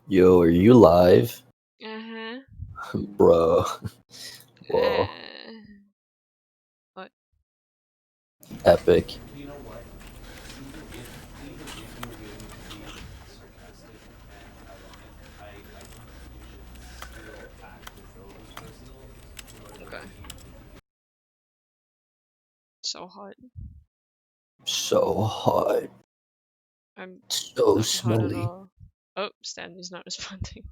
Yo, are you live? Uh-huh. Bro. Whoa. What? Epic. You know what? Even if you were going to be sarcastic and ironic, I think you should still act as though it was personal in order to Okay. redeem. So hot. So hot. I'm So not hot at smelly. all. Oh, Stanley's not responding.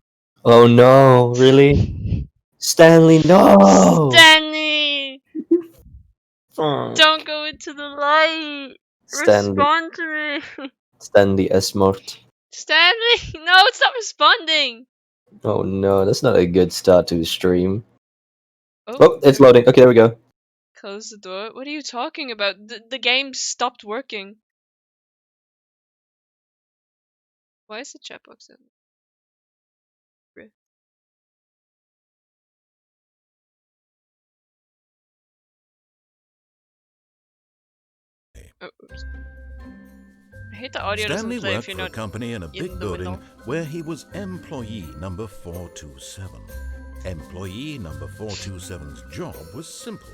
Oh no, really? Stanley, no! Stanley! Mm. Don't go into the light! Stanley. Respond to me! Stanley Esmort. Stanley! No, it's not responding! Oh no, that's not a good start to the stream. Oh, Oh, it's loading. Okay, there we go. close the door. What are you talking about? The game stopped working. Why is the chat box in? Oh, oops. I hate the audio Stanley doesn't play if worked you're for a not company in a in big the building window. where he was employee number 427. Employee number 427's job was simple.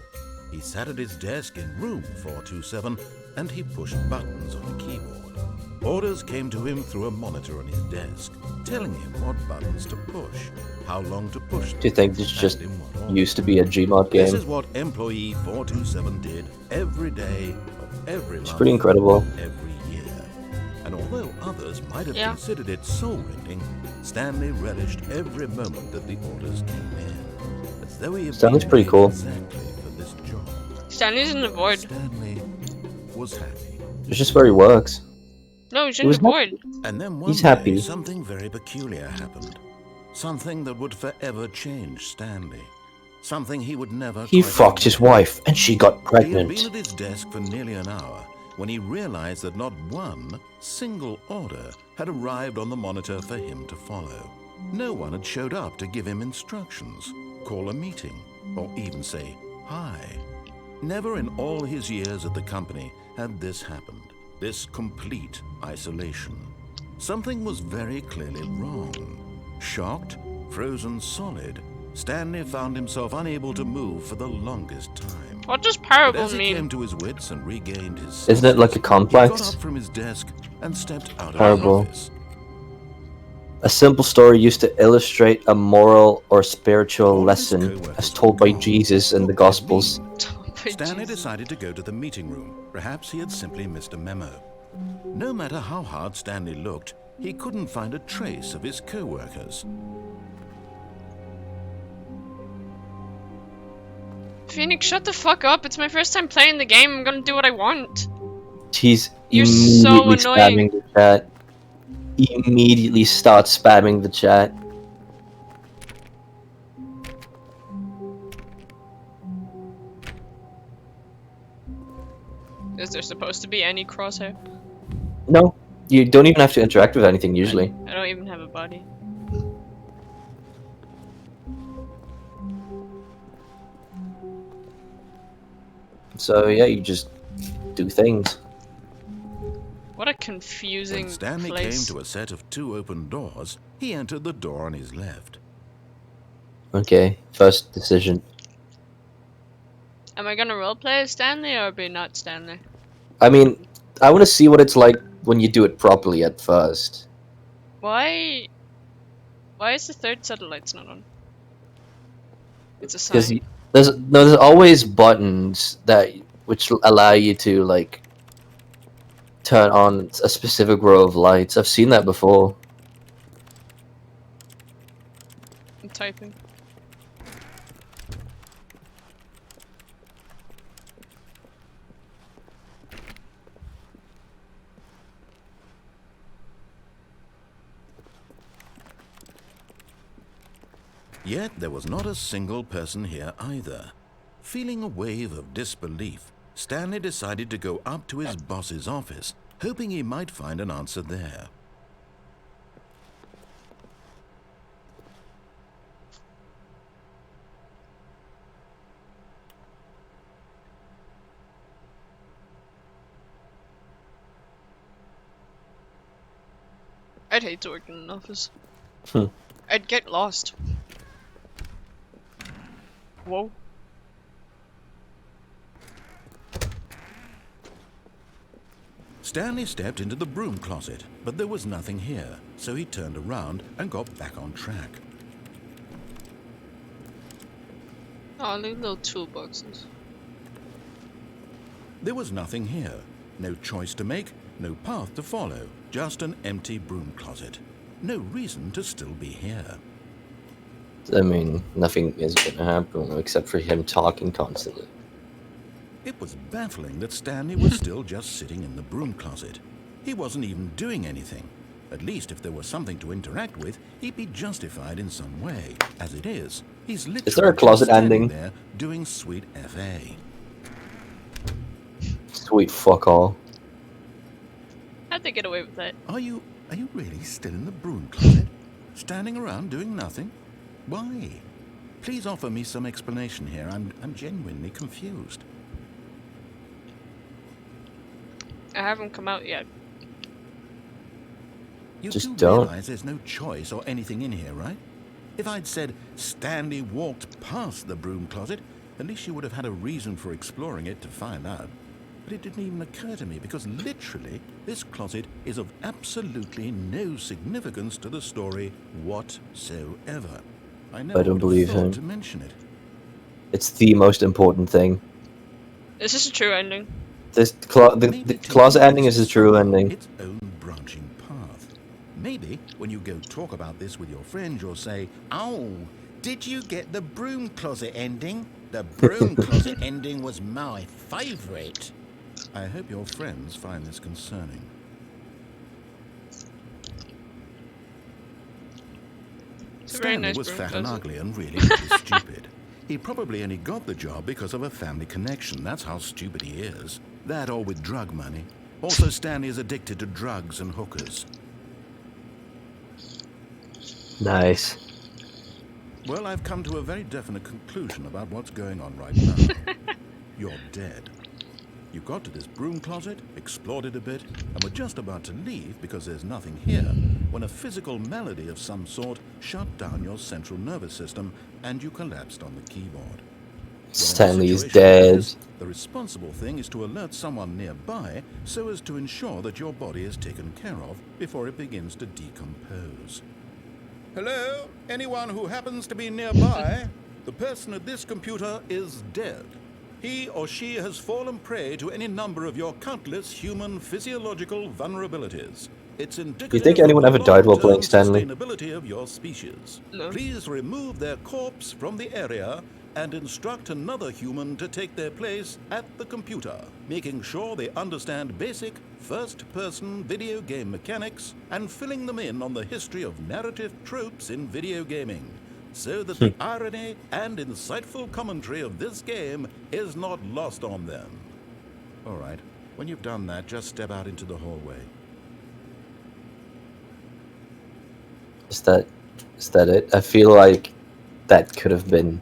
He sat at his desk in room 427 and he pushed buttons on a keyboard. Orders came to him through a monitor on his desk, telling him what buttons to push, how long to push them. Do you think this just and in what order. used to be a Gmod This game? is what employee 427 did every day of every month. It's pretty incredible. Every year. And although others might have Yeah. considered it soul-rending, Stanley relished every moment that the orders came in, as though he had Stanley's been pretty made cool. exactly for this job. Stanley's in the void. Stanley was happy. It's just where he works. No, he's He in the was void. And then one He's day, happy. something very peculiar happened. Something that would forever change Stanley. Something he would never He quite fucked his forget. wife and she got He had been pregnant. at his desk for nearly an hour when he realized that not one single order had arrived on the monitor for him to follow. No one had showed up to give him instructions, call a meeting, or even say hi. Never in all his years at the company had this happened, this complete isolation. Something was very clearly wrong. Shocked, frozen solid, Stanley found himself unable to move for the longest time. What does But parable as he came mean? to his wits and regained his senses, Isn't it like a he got complex? up from his desk and stepped out of Parable. the office. A simple story used to illustrate a moral or spiritual All of his lesson co-workers as told by were gone. Jesus in What the could it Gospels. mean? By Stanley Jesus. decided to go to the meeting room. Perhaps he had simply missed a memo. No matter how hard Stanley looked, he couldn't find a trace of his co-workers. Phoenix, shut the fuck up. It's my first time playing the game. I'm gonna do what I want. He's You're so immediately annoying. spamming the chat. Immediately starts spamming the chat. Is there supposed to be any crosshair? No, you don't even have to interact with anything usually. I don't even have a body. So yeah, you just do things. What a confusing When Stanley place. came to a set of 2 open doors, he entered the door on his left. Okay, first decision. Am I gonna roleplay as Stanley or be not Stanley? I mean, I want to see what it's like when you do it properly at first. Why is the third satellite's not on? It's a Because sign. there's always buttons that which allow you to like turn on a specific row of lights. I've seen that before. I'm typing. Yet there was not a single person here either. Feeling a wave of disbelief, Stanley decided to go up to his boss's office, hoping he might find an answer there. I'd hate to work in an office. I'd get lost. Whoa. Stanley stepped into the broom closet, but there was nothing here, so he turned around and got back on track. Oh, little toolboxes. There was nothing here. No choice to make, no path to follow, just an empty broom closet. No reason to still be here. I mean, nothing is gonna happen except for him talking constantly. It was baffling that Stanley was still just sitting in the broom closet. He wasn't even doing anything. At least if there was something to interact with, he'd be justified in some way. As it is, he's literally there a closet just standing ending? there doing sweet FA. Sweet fuck all. How'd they get away with that? Are you really still in the broom closet? Standing around doing nothing? Why? Please offer me some explanation here. I'm genuinely confused. I haven't come out yet. You Just do don't. realize there's no choice or anything in here, right? If I'd said Stanley walked past the broom closet, at least you would have had a reason for exploring it to find out. But it didn't even occur to me because literally this closet is of absolutely no significance to the story whatsoever. I never don't would have believe thought him. to mention it. It's the most important thing. Is this a true ending? This Maybe the taking closet ending this is the true somehow ending. its own branching path. Maybe when you go talk about this with your friend, you'll say, "Oh, did you get the broom closet ending? The broom closet ending was my favourite." I hope your friends find this concerning. It's a very Stanley nice was broom fat and closet. ugly and really, really stupid. He probably only got the job because of a family connection. That's how stupid he is. That or with drug money. Also, Stanley is addicted to drugs and hookers. Nice. Well, I've come to a very definite conclusion about what's going on right now. You're dead. You got to this broom closet, explored it a bit, and were just about to leave because there's nothing here, when a physical malady of some sort shut down your central nervous system and you collapsed on the keyboard. Well, in a Stanley's situation like dead. this, the responsible thing is to alert someone nearby so as to ensure that your body is taken care of before it begins to decompose. Hello? Anyone who happens to be nearby? The person at this computer is dead. He or she has fallen prey to any number of your countless human physiological vulnerabilities. It's indicative think anyone of the ever died while playing long-term Stanley? sustainability of your species. No. Please remove their corpse from the area and instruct another human to take their place at the computer, making sure they understand basic first-person video game mechanics and filling them in on the history of narrative tropes in video gaming, so that the irony and insightful commentary of this game is not lost on them. All right, when you've done that, just step out into the hallway. Is that it? I feel like that could have been.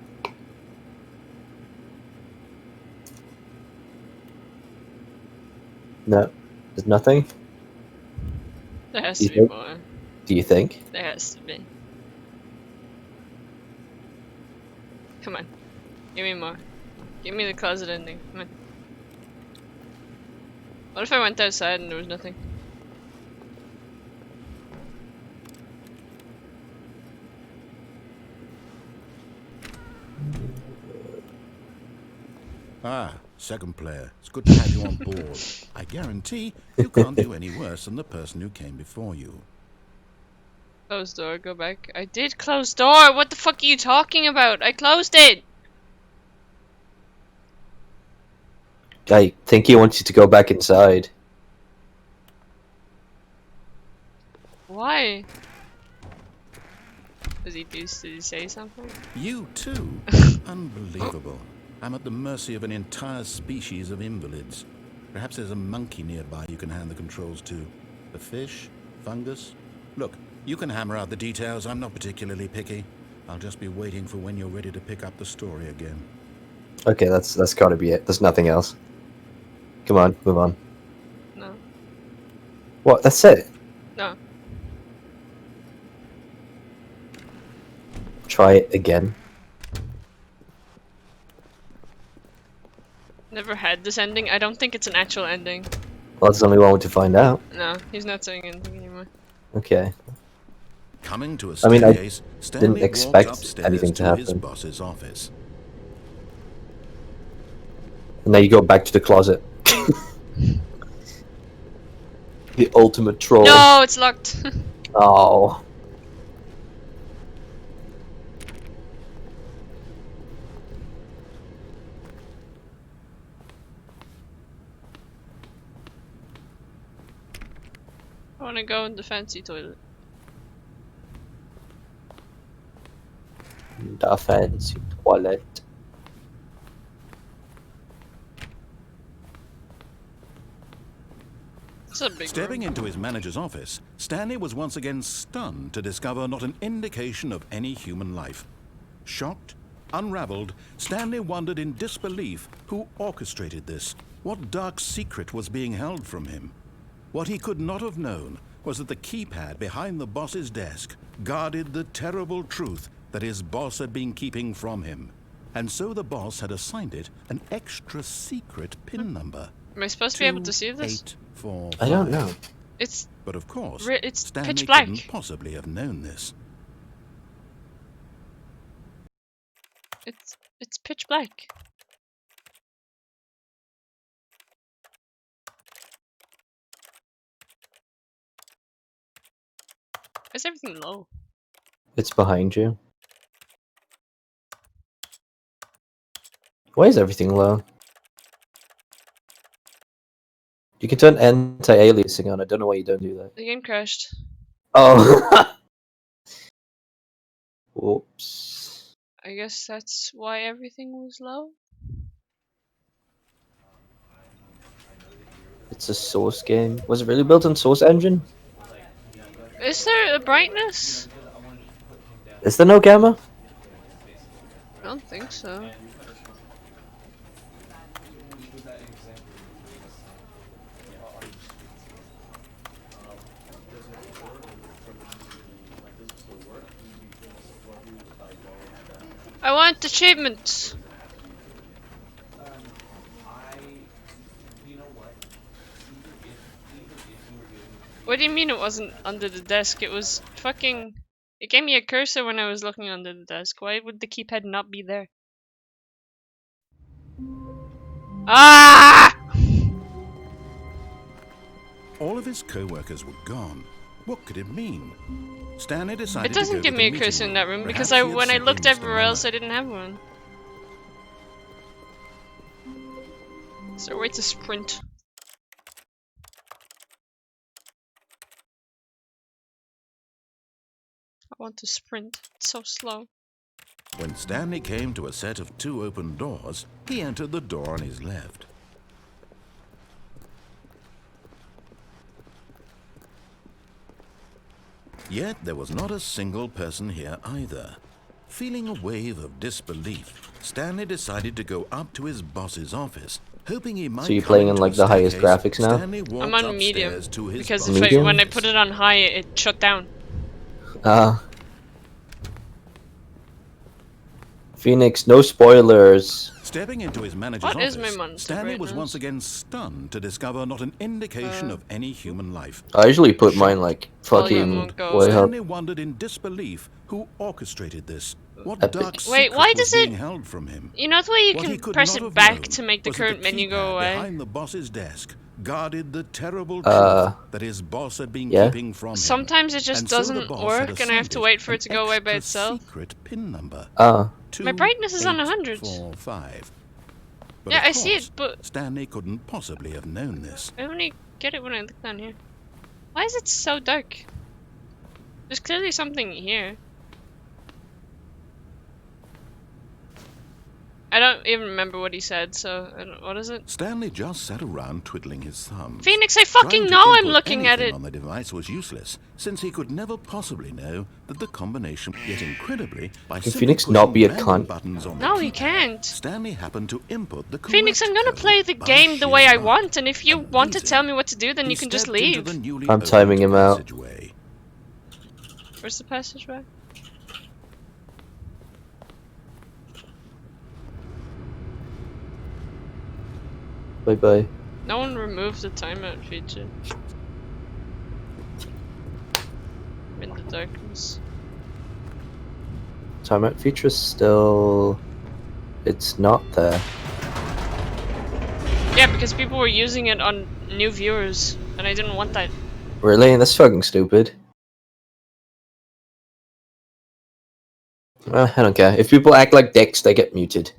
No, there's nothing. There has You to be think? more. Do you think? There has to be. Come on. Give me more. Give me the closet ending. Come on. What if I went outside and there was nothing? Ah, second player. It's good to have you on board. I guarantee you can't do any worse than the person who came before you. Close door, go back. I did close door! What the fuck are you talking about? I closed it! I think he wants you to go back inside. Why? Did he say something? You too? Unbelievable. I'm at the mercy of an entire species of invalids. Perhaps there's a monkey nearby you can hand the controls to. A fish? Fungus? Look, you can hammer out the details. I'm not particularly picky. I'll just be waiting for when you're ready to pick up the story again. Okay, that's gotta be it. There's nothing else. Come on, move on. No. What? That's it? No. try it again? Never had this ending. I don't think it's an actual ending. Well, that's the only one way to find out. No, he's not saying anything anymore. Okay. Coming to a I mean, I staircase, Stanley expect walked upstairs anything to his happen. boss's office. And now you go back to the closet. The ultimate troll. No, it's locked. Oh. I wanna go in the fancy toilet. The fancy toilet. It's a big Stepping room. into his manager's office, Stanley was once again stunned to discover not an indication of any human life. Shocked, unraveled, Stanley wondered in disbelief who orchestrated this, what dark secret was being held from him. What he could not have known was that the keypad behind the boss's desk guarded the terrible truth that his boss had been keeping from him. And so the boss had assigned it an extra secret PIN number. Am I supposed to be able to see this? 2845. I don't know. It's But of course, it's Stanley pitch black. couldn't possibly have known this. It's pitch black. Is everything low? It's behind you. Why is everything low? You can turn anti-aliasing on. I don't know why you don't do that. The game crashed. Oh. Whoops. I guess that's why everything was low. It's a Source game. Was it really built on Source Engine? Is there a brightness? Is there no gamma? I don't think so. I want achievements. What do you mean it wasn't under the desk? It was fucking... It gave me a cursor when I was looking under the desk. Why would the keypad not be there? Ah! All of his co-workers were gone. What could it mean? Stanley decided It doesn't to go give to me the a cursor meeting in that room because Perhaps he had when I simply looked missed the everywhere else memo. I didn't have one. Is there a way to sprint? I want to sprint. It's so slow. When Stanley came to a set of 2 open doors, he entered the door on his left. Yet there was not a single person here either. Feeling a wave of disbelief, Stanley decided to go up to his boss's office, hoping he might. So you're come playing in into like a the highest staircase. graphics now? Stanley walked I'm on medium upstairs to his because boss's Medium? when I office. put it on high it shut down. Phoenix, no spoilers. Stepping into his manager's What office, is my monitor Stanley was brightness? once again stunned to discover not an indication of any human life. I usually put mine like Volume fucking won't go way away. up. Stanley wondered in disbelief who orchestrated this. What Epic. dark Wait, secret why was does it- being held from him? You know the way you What he can could press not it have back known to make the was that current menu go keypad away? behind the boss's desk guarded the terrible Uh, truth that his boss had been yeah. keeping from him. Sometimes it just And so the doesn't boss had work and I have to assigned wait for it to an go away by extra itself. Secret PIN number. My brightness is on 100. 2845. But Yeah, of I see course, it, but Stanley couldn't possibly have known this. I only get it when I look down here. Why is it so dark? There's clearly something here. I don't even remember what he said, so I don't, what is it? Stanley just sat around twiddling his thumbs. Phoenix, I fucking Trying to know I'm input looking at anything it! on the device was useless, since he could never possibly know that the combination. Yet incredibly, by Can simply Phoenix not be a pushing random cunt? buttons on No, the he keypad, can't. Stanley happened to input the correct Phoenix, I'm gonna code play the by game the sheer way I luck. want, and if you want to Amazing. tell me what to do, then He you can just stepped into leave. the newly I'm timing opened him out. passageway. Where's the passageway? Bye bye. No one removed the timeout feature. I'm in the darkness. Timeout feature still. It's not there. Yeah, because people were using it on new viewers, and I didn't want that. Really? That's fucking stupid. I don't care. If people act like dicks, they get muted.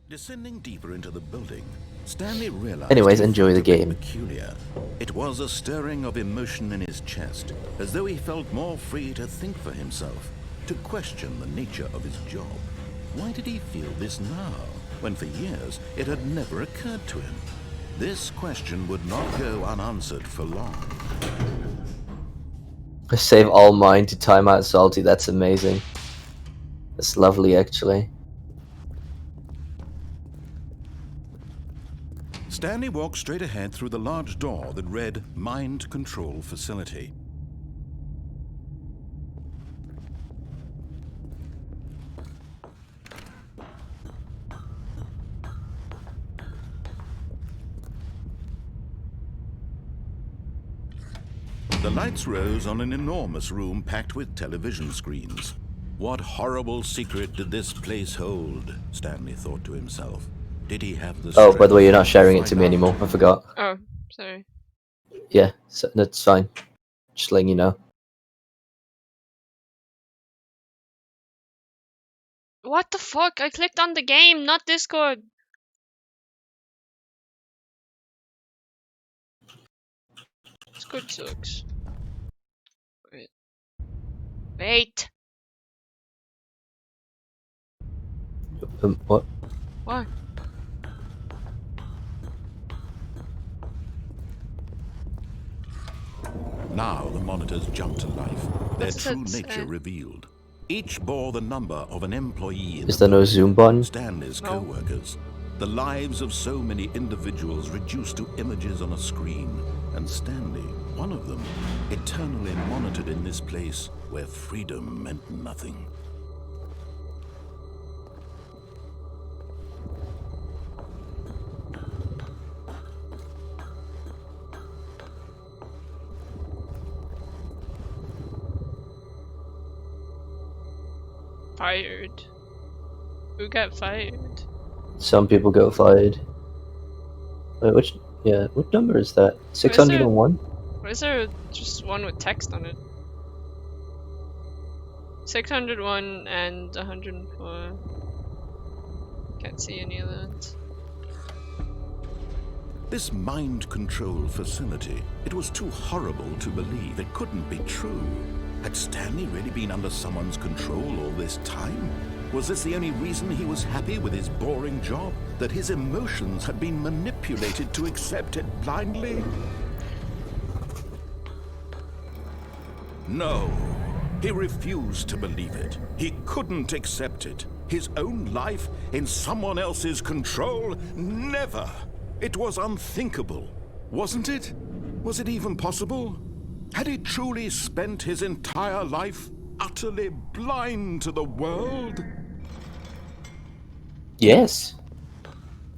Descending deeper into the building, Stanley realized Anyways, he enjoy felt the a bit game. peculiar. It was a stirring of emotion in his chest, as though he felt more free to think for himself, to question the nature of his job. Why did he feel this now, when for years it had never occurred to him? This question would not go unanswered for long. Save all mine to timeout salty. That's amazing. That's lovely, actually. Stanley walked straight ahead through the large door that read Mind Control Facility. The lights rose on an enormous room packed with television screens. What horrible secret did this place hold? Stanley thought to himself. Did he have the Oh, by the way, you're not strength sharing it to find me out? anymore. I forgot. Oh, sorry. Yeah, so that's fine. Just letting you know. What the fuck? I clicked on the game, not Discord. Discord sucks. Wait. Wait. What? What? Now the monitors jumped to life, their What's true that, nature revealed. Each bore the number of an employee in Is the there no zoom button? Stanley's No. co-workers. The lives of so many individuals reduced to images on a screen, and Stanley, one of them, eternally monitored in this place where freedom meant nothing. Fired. Who got fired? Some people got fired. Wait, which? Yeah, what number is that? 601? Why is there just one with text on it? 601 and 104. Can't see any of that. This mind control facility, it was too horrible to believe. It couldn't be true. Had Stanley really been under someone's control all this time? Was this the only reason he was happy with his boring job? That his emotions had been manipulated to accept it blindly? No, he refused to believe it. He couldn't accept it. His own life in someone else's control? Never! It was unthinkable, wasn't it? Was it even possible? Had he truly spent his entire life utterly blind to the world? Yes.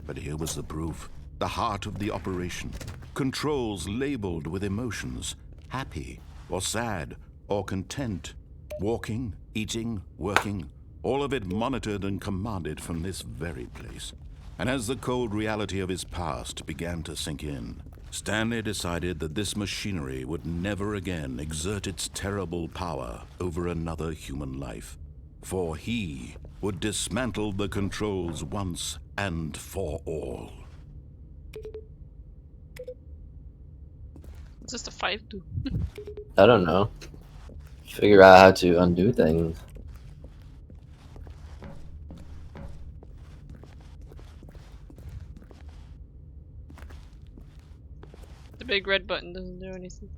But here was the proof. The heart of the operation. Controls labeled with emotions. Happy, or sad, or content. Walking, eating, working. All of it monitored and commanded from this very place. And as the cold reality of his past began to sink in, Stanley decided that this machinery would never again exert its terrible power over another human life. For he would dismantle the controls once and for all. It's just a 5-2. I don't know. Figure out how to undo things. The big red button doesn't do anything.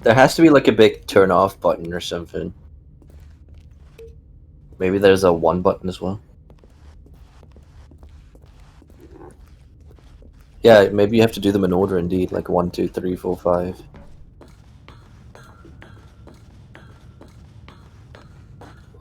There has to be like a big turn off button or something. Maybe there's a 1 button as well. Yeah, maybe you have to do them in order indeed, like 1, 2, 3, 4, 5.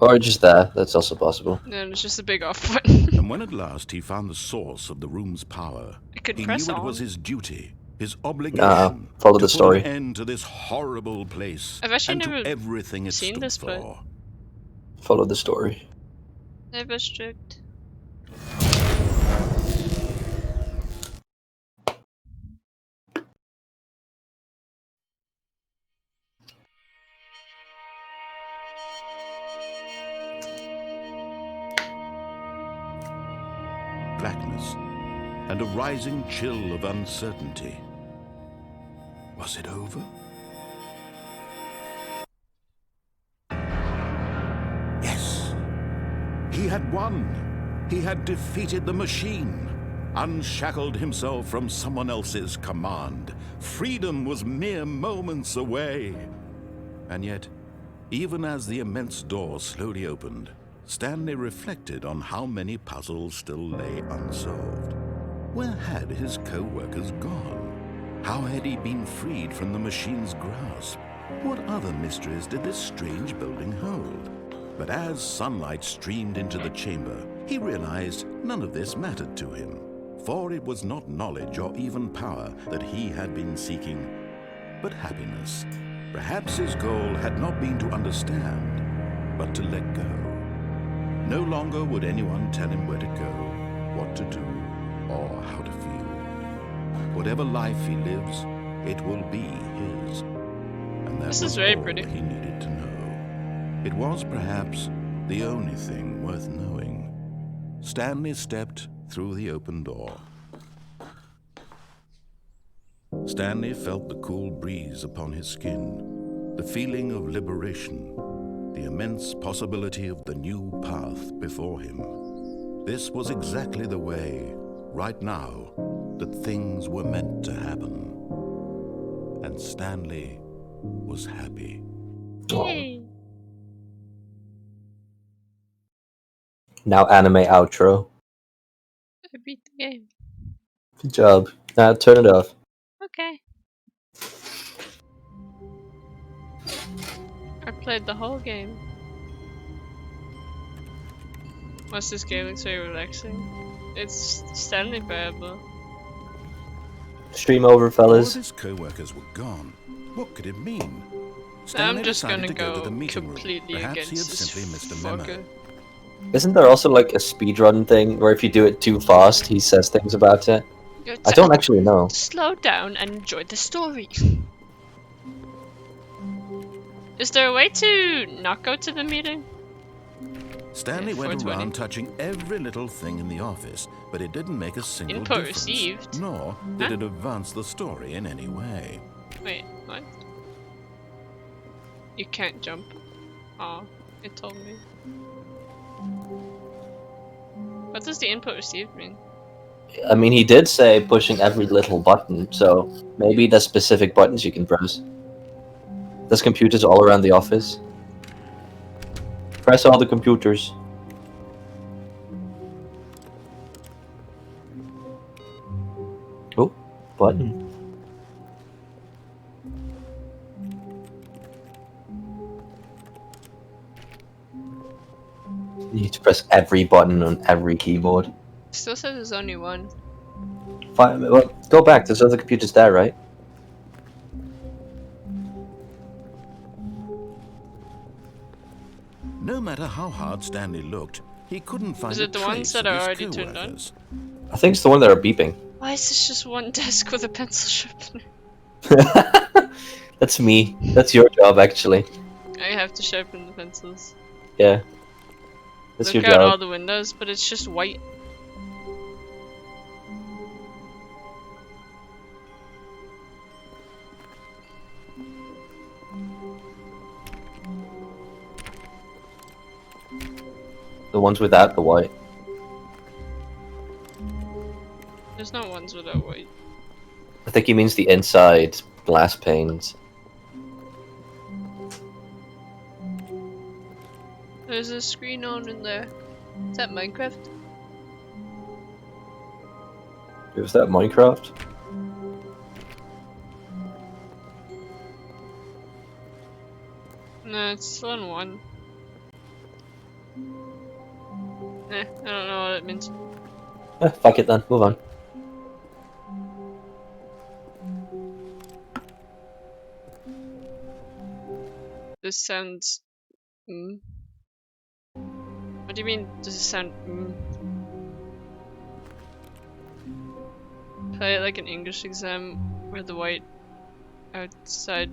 Or just that. That's also possible. No, it's just a big off button. And when at last he found the source of the room's power, I could he press knew it on. was his duty, his obligation, Follow to the put story. an end to this horrible place I've actually and never to everything it seen stood this, but- for. Follow the story. Never strict. Blackness and a rising chill of uncertainty. Was it over? Yes. He had won. He had defeated the machine, unshackled himself from someone else's command. Freedom was mere moments away. And yet, even as the immense door slowly opened, Stanley reflected on how many puzzles still lay unsolved. Where had his co-workers gone? How had he been freed from the machine's grasp? What other mysteries did this strange building hold? But as sunlight streamed into the chamber, he realized none of this mattered to him, for it was not knowledge or even power that he had been seeking, but happiness. Perhaps his goal had not been to understand, but to let go. No longer would anyone tell him where to go, what to do, or how to feel. Whatever life he lives, it will be his. And that This was is very all pretty. he needed to know. It was perhaps the only thing worth knowing. Stanley stepped through the open door. Stanley felt the cool breeze upon his skin, the feeling of liberation, the immense possibility of the new path before him. This was exactly the way, right now, that things were meant to happen. And Stanley was happy. Yay! Now anime outro. I beat the game. Good job. Now turn it off. Okay. I played the whole game. What's this game? Looks very relaxing. It's Stanley Parable. Stream over, All fellas. his co-workers were gone. What could it mean? I'm Stanley just decided gonna to go to go the meeting room. completely Perhaps he had against this simply missed a memo. fucker. Isn't there also like a speedrun thing where if you do it too fast, he says things about it? I don't actually know. Slow down and enjoy the story. Is there a way to not go to the meeting? Stanley Yeah, went 420. around touching every little thing in the office, but it didn't make a single Input difference. received. Nor did Huh? it advance the story in any way. Wait, what? You can't jump. Oh, it told me. What does the input received mean? I mean, he did say pushing every little button, so maybe there's specific buttons you can press. There's computers all around the office. Press all the computers. Oh, button. You need to press every button on every keyboard. Still says there's only one. Fine, well, go back. There's other computers there, right? No matter how hard Stanley looked, he couldn't find Is a it the ones trace that of are his already turned on? co-workers. I think it's the one that are beeping. Why is this just one desk with a pencil sharpener? That's me. That's your job, actually. I have to sharpen the pencils. Yeah. That's Look your out job. all the windows, but it's just white. The ones without the white. There's no ones without white. I think he means the inside glass panes. There's a screen on in there. Is that Minecraft? Was that Minecraft? No, it's still on one. I don't know what it means. Fuck it then. Move on. This sounds. What do you mean? Does it sound? Play it like an English exam where the white outside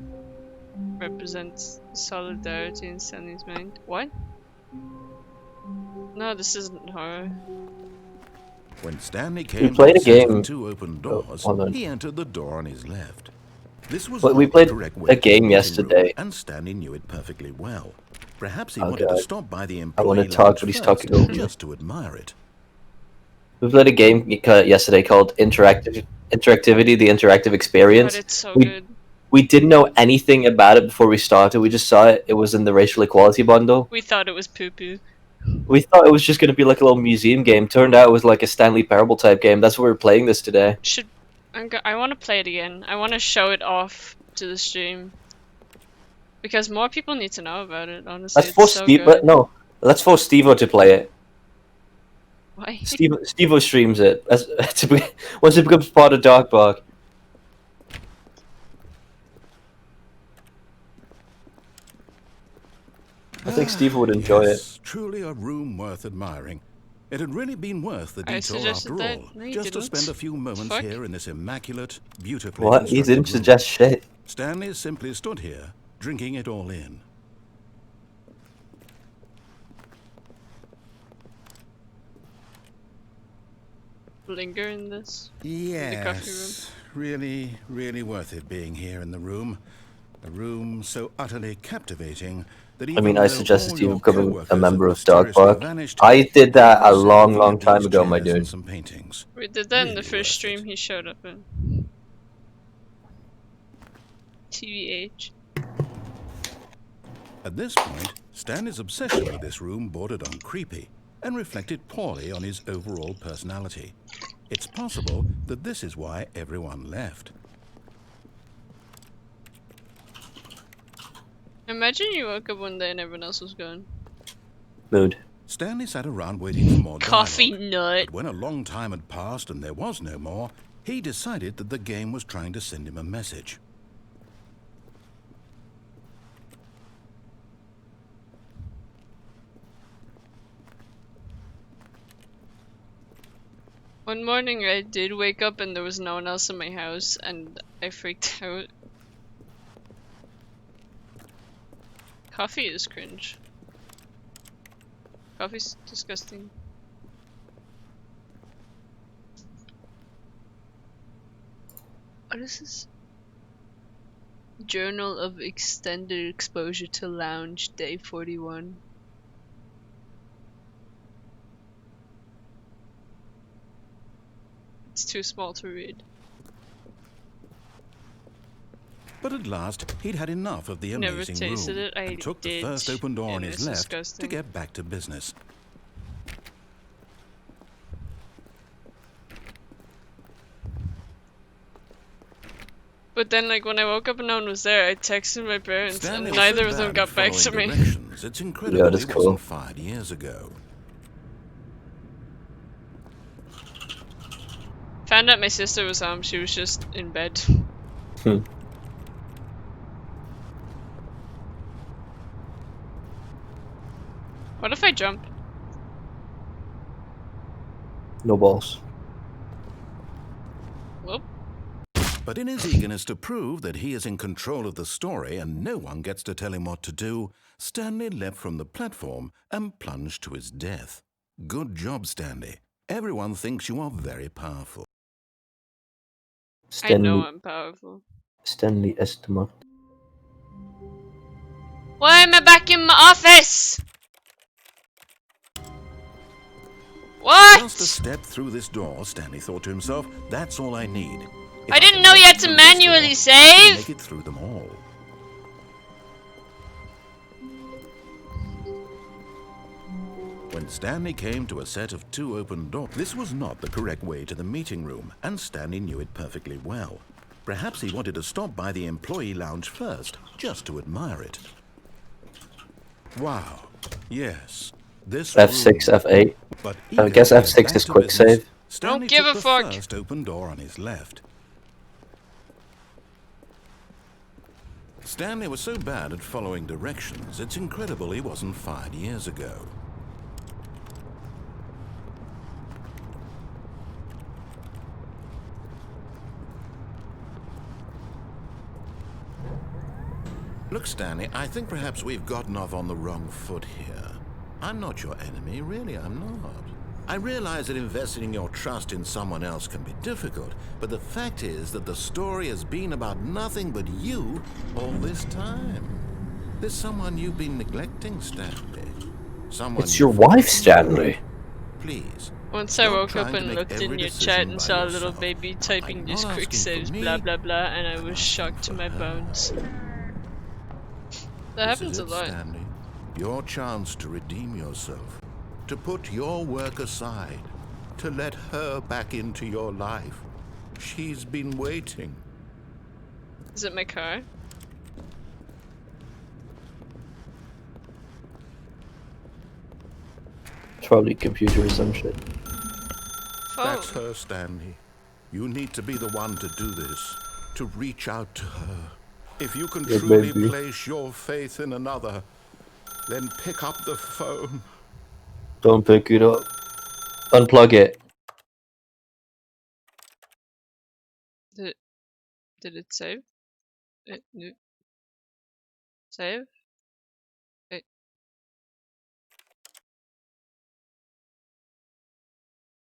represents solidarity in Stanley's mind. What? No, this isn't horror. When Stanley came played to a the set game- of 2 open doors, hold on. he entered the door on his left. This was Well, not we the played correct a way to the game meeting yesterday. room, and Stanley knew it perfectly well. Perhaps he Oh, wanted to God. stop by the I employee wanna lounge talk, but he's first, talking over me. just to admire it. We played a game yesterday called Interactivity, the Interactive God, Experience. it's so We- good. We didn't know anything about it before we started. We just saw it. It was in the racial equality bundle. We thought it was poo poo. We thought it was just going to be like a little museum game. Turned out it was like a Stanley Parable type game. That's why we're playing this today. I want to play it again. I want to show it off to the stream. Because more people need to know about it, honestly. Let's force It's so Steve. good. No, let's force Stevo to play it. Why? Stevo streams it once it becomes part of Darkbark. I think Steve would enjoy it. Truly a room worth admiring. It had really been worth the I detour suggested after that. all, No, you just to didn't. spend a few moments Fuck. here in this immaculate, beautifully What? He constructed didn't room. suggest shit. Stanley simply stood here, drinking it all in. Linger in this. Yes, coffee room. really worth it being here in the room. A room so utterly captivating that I even mean, I though suggested all Steve your becoming co-workers a have member of mysteriously Darkbark. vanished, I did that a you sit long, looking long at time these ago, my chairs and dude. some paintings. We did that in the Really first worth stream it. he showed up in. TVH. At this point, Stanley's obsession with this room bordered on creepy and reflected poorly on his overall personality. It's possible that this is why everyone left. Imagine you woke up one day and everyone else was gone. Mood. Stanley sat around waiting for more Coffee dialogue. nut. But when a long time had passed and there was no more, he decided that the game was trying to send him a message. One morning I did wake up and there was no one else in my house and I freaked out. Coffee is cringe. Coffee's disgusting. What is this? Journal of Extended Exposure to Lounge, Day 41. It's too small to read. But at last, he'd had enough of the Never amazing tasted room it. I and took the did, first open door on and his it's left to disgusting. get back to business. But then, like, when I woke up and no one was there, I texted my parents, Stanley and was neither so of them bad got at back to following me. directions, it's incredible Yeah, that's he cool. wasn't fired years ago. Found out my sister was home. She was just in bed. Hmm. What if I jump? No balls. Whoop. But in his eagerness to prove that he is in control of the story and no one gets to tell him what to do, Stanley leapt from the platform and plunged to his death. Good job, Stanley. Everyone thinks you are very powerful. I know Stanley, I'm powerful. Stanley Estimate. Why am I back in my office? Just a What? step through this door, Stanley thought to himself, that's all I need. If I didn't can know make you had it to through this door, manually I can save. make it through them all. When Stanley came to a set of 2 open doors, this was not the correct way to the meeting room, and Stanley knew it perfectly well. Perhaps he wanted to stop by the employee lounge first, just to admire it. Wow, yes, This F6, ruled, F8. but I eager guess to get F6 back is to quick business, save. Stanley give took a the fuck. first open door on his left. Stanley was so bad at following directions, it's incredible he wasn't fired years ago. Look, Stanley, I think perhaps we've gotten off on the wrong foot here. I'm not your enemy, really, I'm not. I realize that investing your trust in someone else can be difficult, but the fact is that the story has been about nothing but you all this time. There's someone you've been neglecting, Stanley. Someone It's your you've wife, forgotten. Stanley. Please. Once I Stop woke up trying to and make looked every in your decision chat and by saw a little yourself. baby typing I'm these not quick asking for saves, me, blah blah blah, and I I'm was asking shocked to for my her. bones. That This happens is a it, lot. Stanley. Your chance to redeem yourself, to put your work aside, to let her back into your life. She's been waiting. Is it my car? It's probably computer or some shit. That's Phone. her, Stanley. You need to be the one to do this, to reach out to her. If you can Yeah, truly baby. place your faith in another, then pick up the phone. Don't pick it up. Unplug it. Did it save? No. Save? Wait.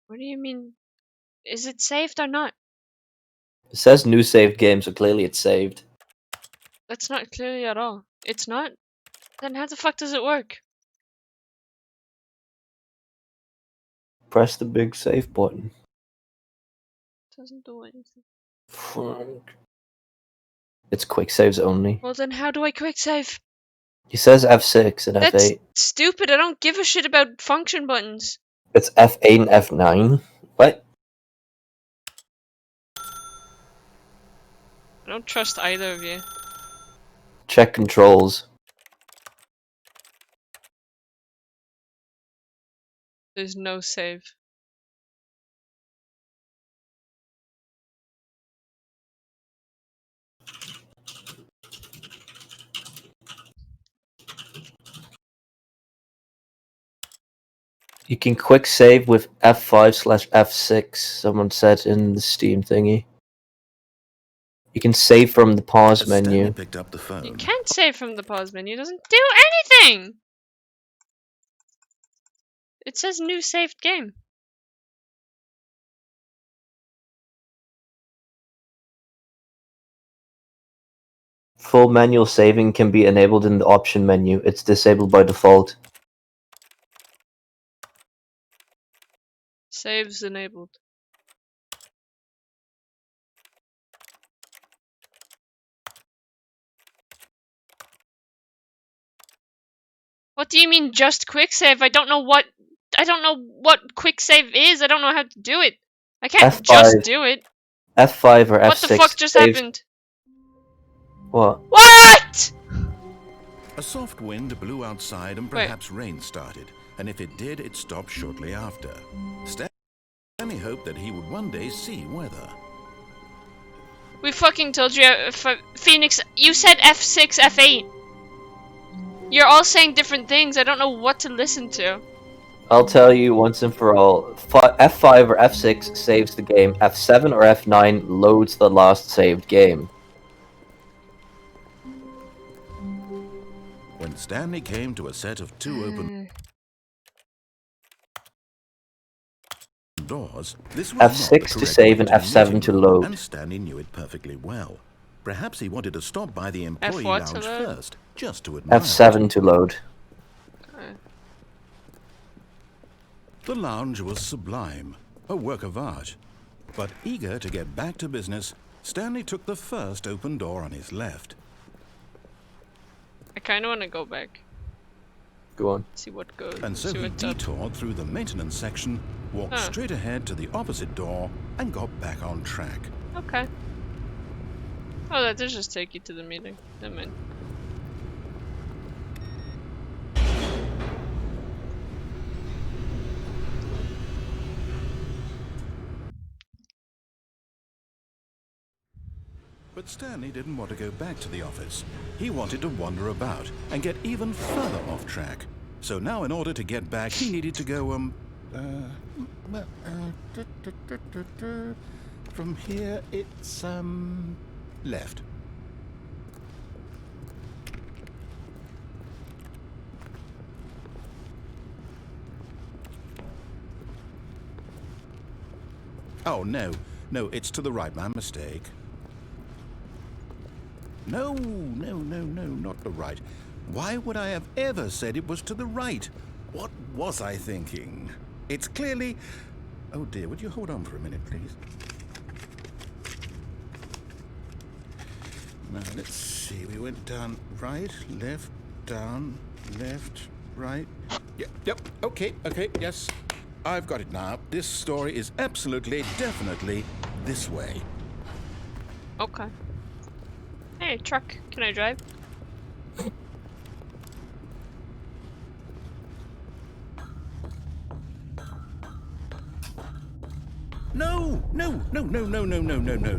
What do you mean? Is it saved or not? It says new saved game, so clearly it's saved. That's not clearly at all. It's not? Then how the fuck does it work? Press the big save button. Doesn't do anything. Fuck. It's quick saves only. Well then how do I quick save? He says F6 and That's F8. stupid. I don't give a shit about function buttons. It's F8 and F9. What? I don't trust either of you. Check controls. There's no save. You can quick save with F5/F6, someone said in the Steam thingy. You can save from the pause Stanley menu. picked up the phone. You can't save from the pause menu. It doesn't do anything! It says new saved game. Full manual saving can be enabled in the option menu. It's disabled by default. Saves enabled. What do you mean just quick save? I don't know what quick save is. I don't know how to do it. I can't F5. just do it. F5 or F6. What the fuck just saves- happened? What? What? A soft wind blew outside and Wait. perhaps rain started, and if it did, it stopped shortly after. Stanley hoped that he would one day see weather. We fucking told you, Phoenix. You said F6, F8. You're all saying different things. I don't know what to listen to. I'll tell you once and for all. F5 or F6 saves the game. F7 or F9 loads the last saved game. When Stanley came to a set of two open doors, this was not F6 the to correct save way and to the F7 meeting to room, load. And Stanley knew it perfectly well. Perhaps he wanted to stop by the employee F what to lounge load? first, just to admire F7 it. to load. The lounge was sublime, a work of art. But eager to get back to business, Stanley took the first open door on his left. I kind of want to go back. Go on. See what goes. And so see he what's up. detoured through the maintenance section, walked Huh. straight ahead to the opposite door, and got back on track. Okay. Oh, that does just take you to the meeting. Never mind. But Stanley didn't want to go back to the office. He wanted to wander about and get even further off track. So now, in order to get back, he needed to go, from here, it's, left. Oh, no, it's to the right, my mistake. No, not the right. Why would I have ever said it was to the right? What was I thinking? It's clearly... Oh dear, would you hold on for a minute, please? Now, let's see, we went down right, left, down, left, right. Yep, okay, yes. I've got it now. This story is absolutely, definitely this way. Okay. Hey, truck. Can I drive? No.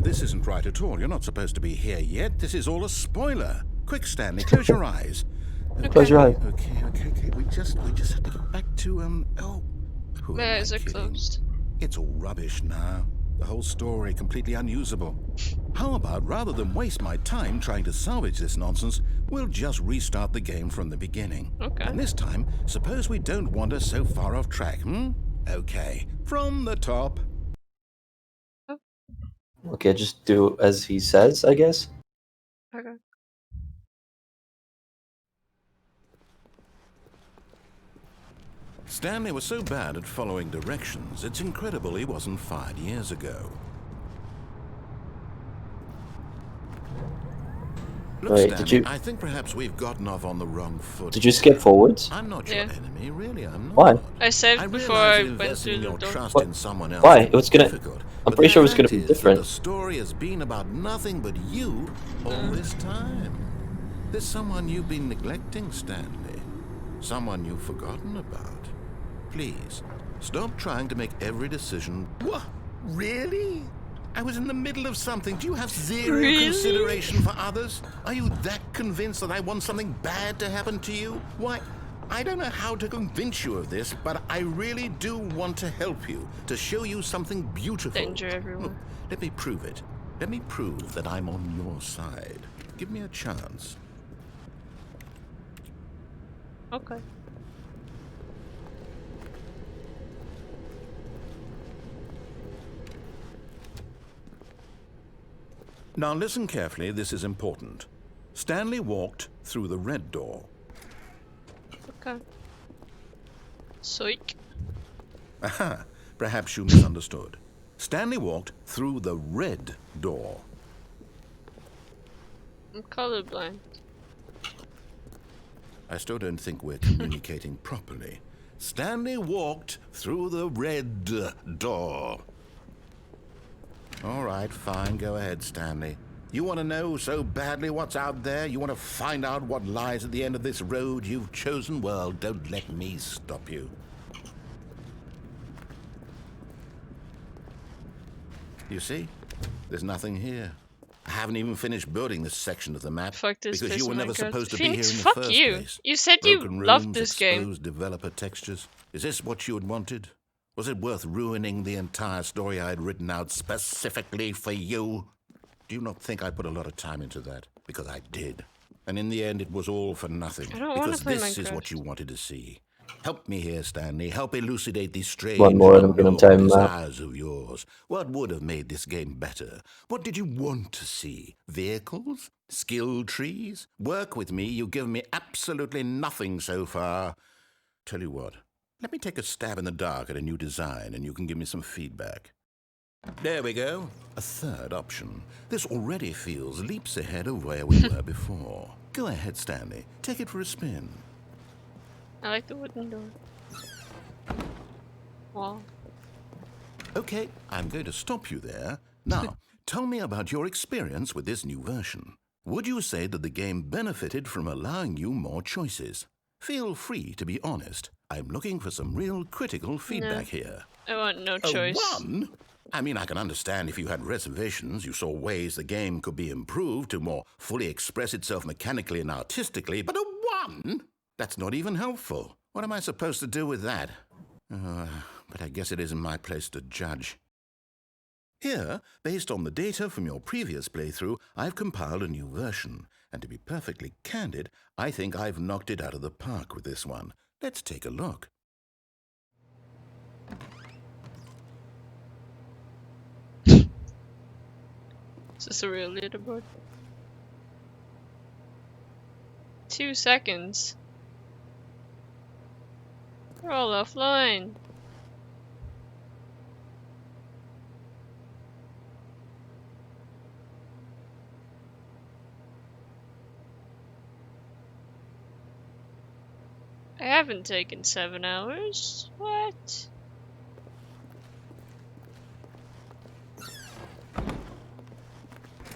This isn't right at all. You're not supposed to be here yet. This is all a spoiler. Quick, Stanley, close your eyes. Close your eyes. Okay. We just have to get back to, who My am I eyes are kidding? closed. It's all rubbish now. The whole story completely unusable. How about, rather than waste my time trying to salvage this nonsense, we'll just restart the game from the beginning. Okay. And this time, suppose we don't wander so far off track, Okay, from the top. Okay, just do as he says, I guess. Okay. Stanley was so bad at following directions, it's incredible he wasn't fired years ago. Look, Wait, Stanley, did you- I think perhaps we've gotten off on the wrong foot. Did you skip forwards? I'm not your Yeah. enemy, really, I'm not. Why? I saved I before realize I that went investing through the your door. trust What? in someone else Why? is It was gonna- difficult, I'm but pretty the sure it was gonna fact be is that different. The story has been about nothing but you all this time. There's someone you've been neglecting, Stanley. Someone you've forgotten about. Please, stop trying to make every decision. What? Really? I was in the middle of something. Do you have zero Really? consideration for others? Are you that convinced that I want something bad to happen to you? Why, I don't know how to convince you of this, but I really do want to help you, to show you something beautiful. Danger everywhere. Look, let me prove it. Let me prove that I'm on your side. Give me a chance. Okay. Now listen carefully, this is important. Stanley walked through the red door. Okay. Soik. Aha, perhaps you misunderstood. Stanley walked through the red door. I'm colorblind. I still don't think we're communicating properly. Stanley walked through the red door. All right, fine, go ahead, Stanley. You want to know so badly what's out there? You want to find out what lies at the end of this road you've chosen? Well, don't let me stop you. You see? There's nothing here. I haven't even finished building this section of the map Fuck this because you were person, never my God. supposed to Phoenix, be here in fuck the first you. place. You said Broken you loved rooms, this game. exposed developer textures. Is this what you had wanted? Was it worth ruining the entire story I had written out specifically for you? Do you not think I put a lot of time into that? Because I did. And in the end, it was all for nothing. I don't wanna because play this is Minecraft. what you wanted to see. Help me here, Stanley. Help elucidate these strange, One more and I'm gonna unknown time out. desires of yours. What would have made this game better? What did you want to see? Vehicles? Skill trees? Work with me. You've given me absolutely nothing so far. Tell you what. Let me take a stab in the dark at a new design and you can give me some feedback. There we go. A third option. This already feels leaps ahead of where we were before. Go ahead, Stanley. Take it for a spin. I like the wooden door. Wow. Okay, I'm going to stop you there. Now, tell me about your experience with this new version. Would you say that the game benefited from allowing you more choices? Feel free to be honest. I'm looking for some real critical feedback here. I want no A choice. 1? I mean, I can understand if you had reservations, you saw ways the game could be improved to more fully express itself mechanically and artistically, but a 1? That's not even helpful. What am I supposed to do with that? But I guess it isn't my place to judge. Here, based on the data from your previous playthrough, I've compiled a new version. And to be perfectly candid, I think I've knocked it out of the park with this one. Let's take a look. Is this a real leaderboard? 2 seconds. We're all offline. I haven't taken 7 hours. What?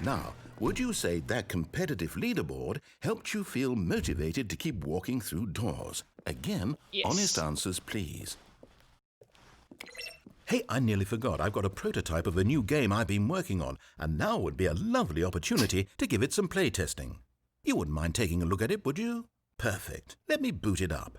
Now, would you say that competitive leaderboard helped you feel motivated to keep walking through doors? Again, Yes. honest answers, please. Hey, I nearly forgot. I've got a prototype of a new game I've been working on, and now would be a lovely opportunity to give it some playtesting. You wouldn't mind taking a look at it, would you? Perfect. Let me boot it up.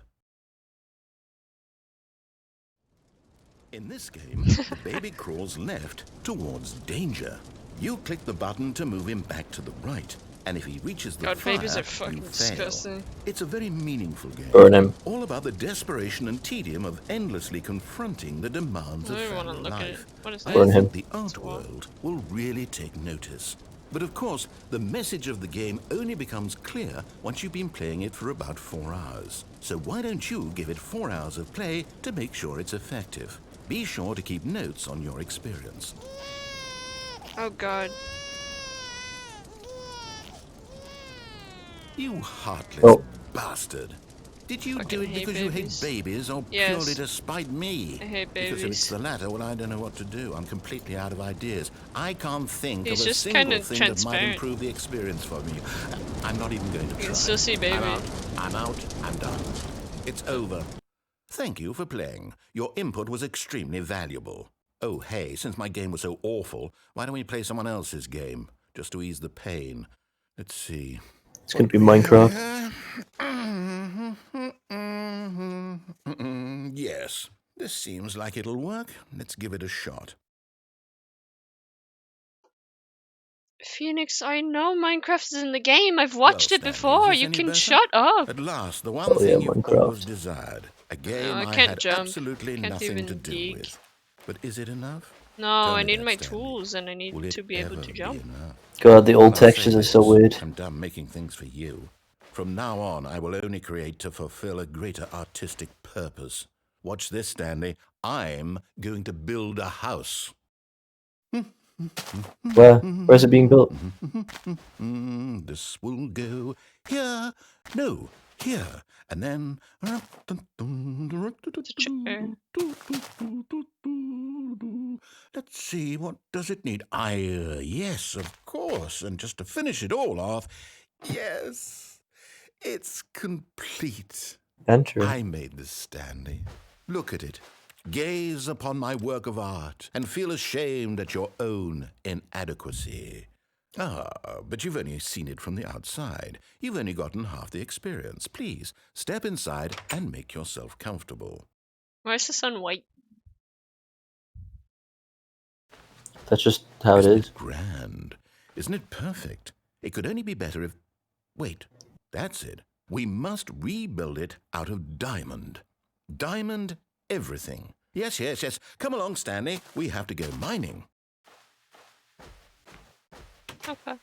In this game, the baby crawls left towards danger. You click the button to move him back to the right, and if he reaches the God, fire, babies are you fucking fail. disgusting. It's a very meaningful game. Burn him. All about the desperation and tedium of endlessly confronting the demands I of don't want to family look at it. life. What is I that? Burn him. think the art world will really take notice. But of course, the message of the game only becomes clear once you've been playing it for about 4 hours. So why don't you give it 4 hours of play to make sure it's effective? Be sure to keep notes on your experience. Oh god. You heartless Oh. bastard. Did you Fucking do it hate because you hate babies. babies or Yes. purely to spite me? I hate Because if it's babies. the latter, well, I don't know what to do. I'm completely out of ideas. I can't think He's of a just single kinda thing that might transparent. improve the experience for me. I'm not even going to try. You can still see baby. I'm out. I'm done. It's over. Thank you for playing. Your input was extremely valuable. Oh, hey, since my game was so awful, why don't we play someone else's game? Just to ease the pain. Let's see. It's gonna be Minecraft. Yes, this seems like it'll work. Let's give it a shot. Phoenix, I know Minecraft is in the game. I've watched it Stanley, before. is this You any can better? shut up. At last, the one Oh, yeah, thing you've Minecraft. always desired. A game I I can't had jump. absolutely Can't nothing even to do dig. with. But is it enough? No, Tell I me need that, my Stanley. tools and I need Will it to be able ever to be jump. enough? God, the old I'll say textures are so this, weird. I'm done making things for you. From now on, I will only create to fulfill a greater artistic purpose. Watch this, Stanley. I'm going to build a house. Where's it being built? This will go here. No, here. And then... Let's see, what does it need? Yes, of course. And just to finish it all off, yes, it's complete. Enter. I made this, Stanley. Look at it. Gaze upon my work of art and feel ashamed at your own inadequacy. But you've only seen it from the outside. You've only gotten half the experience. Please, step inside and make yourself comfortable. Why is the sun white? That's just how it Isn't is. it grand? Isn't it perfect? It could only be better if... Wait, that's it. We must rebuild it out of diamond. Diamond everything. Yes. Come along, Stanley. We have to go mining. Okay.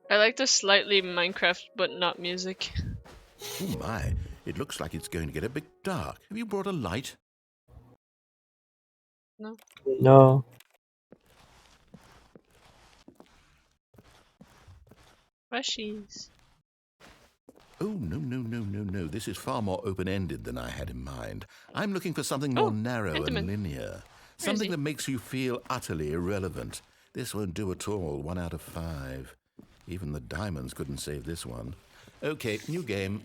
I like the slightly Minecraft but not music. Oh my, it looks like it's going to get a bit dark. Have you brought a light? No. Rushies. Oh, no. This is far more open-ended than I had in mind. I'm looking for something more narrow Enderman. and linear. he? Something that makes you feel utterly irrelevant. This won't do at all. 1 out of 5. Even the diamonds couldn't save this one. Okay, new game.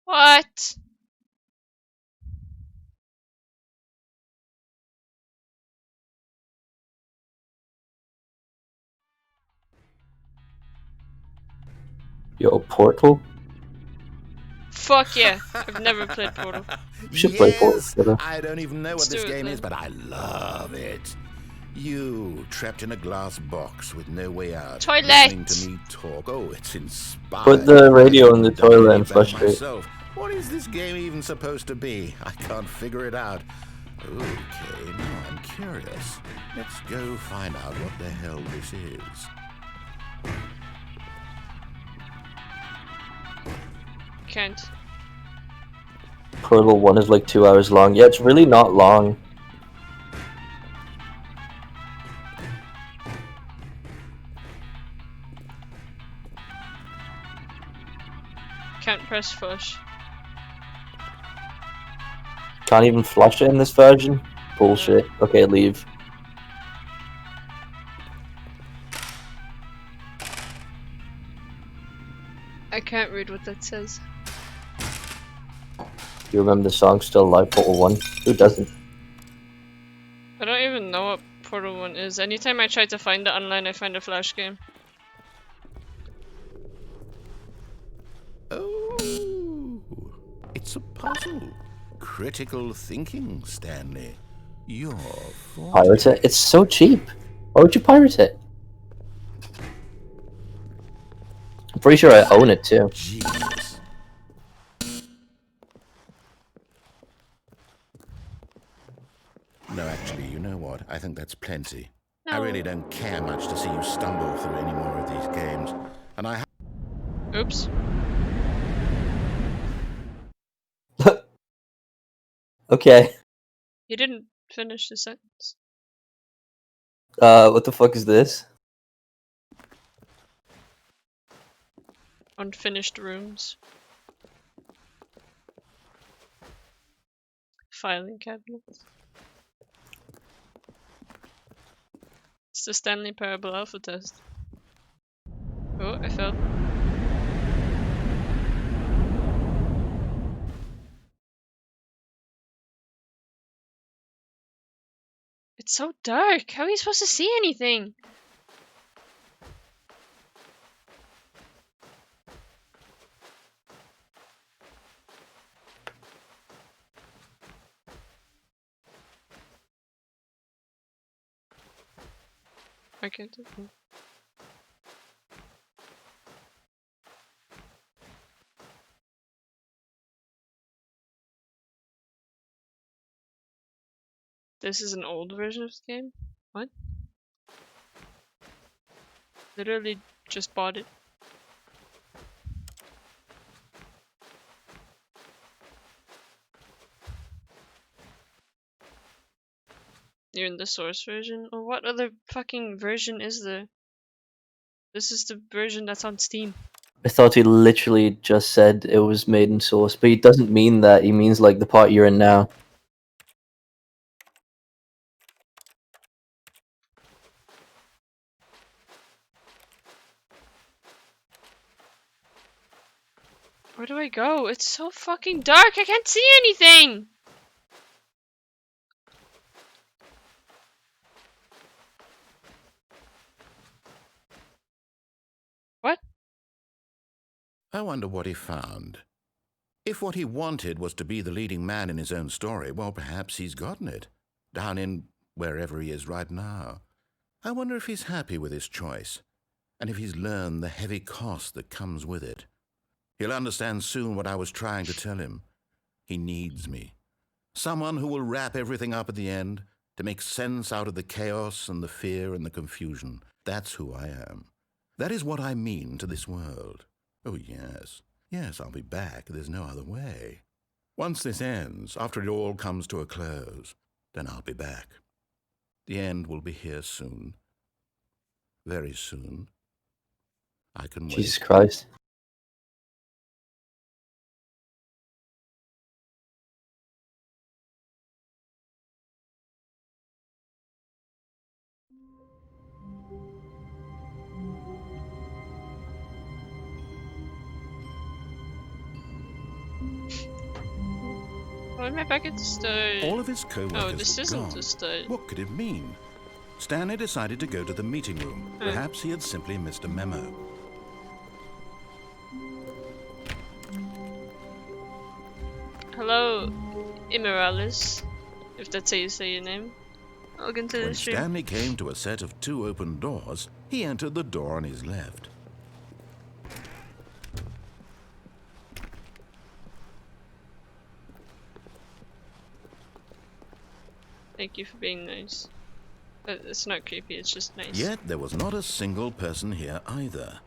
What? Yo, Portal? Fuck yeah. I've never played Portal. We should play Portal Yes! together. I don't even know Let's what this do it, game is, then. but I love it. You, trapped in a glass box with no way out, Toilet! listening to me talk. Oh, it's inspiring. Put the radio I in the couldn't have done toilet any and better flush it. myself. What is this game even supposed to be? I can't figure it out. Okay, now I'm curious. Let's go find out what the hell this is. Can't. Portal 1 is like 2 hours long. Yeah, it's really not long. Can't press flush. Can't even flush it in this version? Bullshit. Okay, leave. I can't read what that says. You remember the song Still Alive Portal 1? Who doesn't? I don't even know what Portal 1 is. Anytime I try to find it online, I find a Flash game. Oh, it's a puzzle. Critical thinking, Stanley. You're 40. Pirate it? It's so cheap. Why would you pirate it? I'm pretty sure I own it too. Jeez. No, actually, you know what? I think that's plenty. I No. really don't care much to see you stumble through any more of these games. And I Oops. Okay. You didn't finish the sentence. What the fuck is this? Unfinished rooms. Filing cabinets. It's the Stanley Parable Alpha test. Oh, I fell. It's so dark. How are you supposed to see anything? I can't do it. This is an old version of the game? What? Literally just bought it. You're in the source version? Or what other fucking version is there? This is the version that's on Steam. I thought he literally just said it was made in Source, but he doesn't mean that. He means like the part you're in now. Where do I go? It's so fucking dark, I can't see anything! What? I wonder what he found. If what he wanted was to be the leading man in his own story, well, perhaps he's gotten it. Down in wherever he is right now. I wonder if he's happy with his choice, and if he's learned the heavy cost that comes with it. He'll understand soon what I was trying to tell him. He needs me. Someone who will wrap everything up at the end, to make sense out of the chaos and the fear and the confusion. That's who I am. That is what I mean to this world. Oh, yes. Yes, I'll be back. There's no other way. Once this ends, after it all comes to a close, then I'll be back. The end will be here soon. Very soon. I can wait. Jesus Christ. Why am I back at the start? All of his co-workers Oh, this were isn't gone. the start. What could it mean? Stanley decided to go to the meeting room. Perhaps he had simply missed a memo. Hello, Immorales, if that's how you say your name. Welcome to When the stream. Stanley came to a set of 2 open doors, he entered the door on his left. Thank you for being nice. It's not creepy, it's just nice. Yet there was not a single person here either.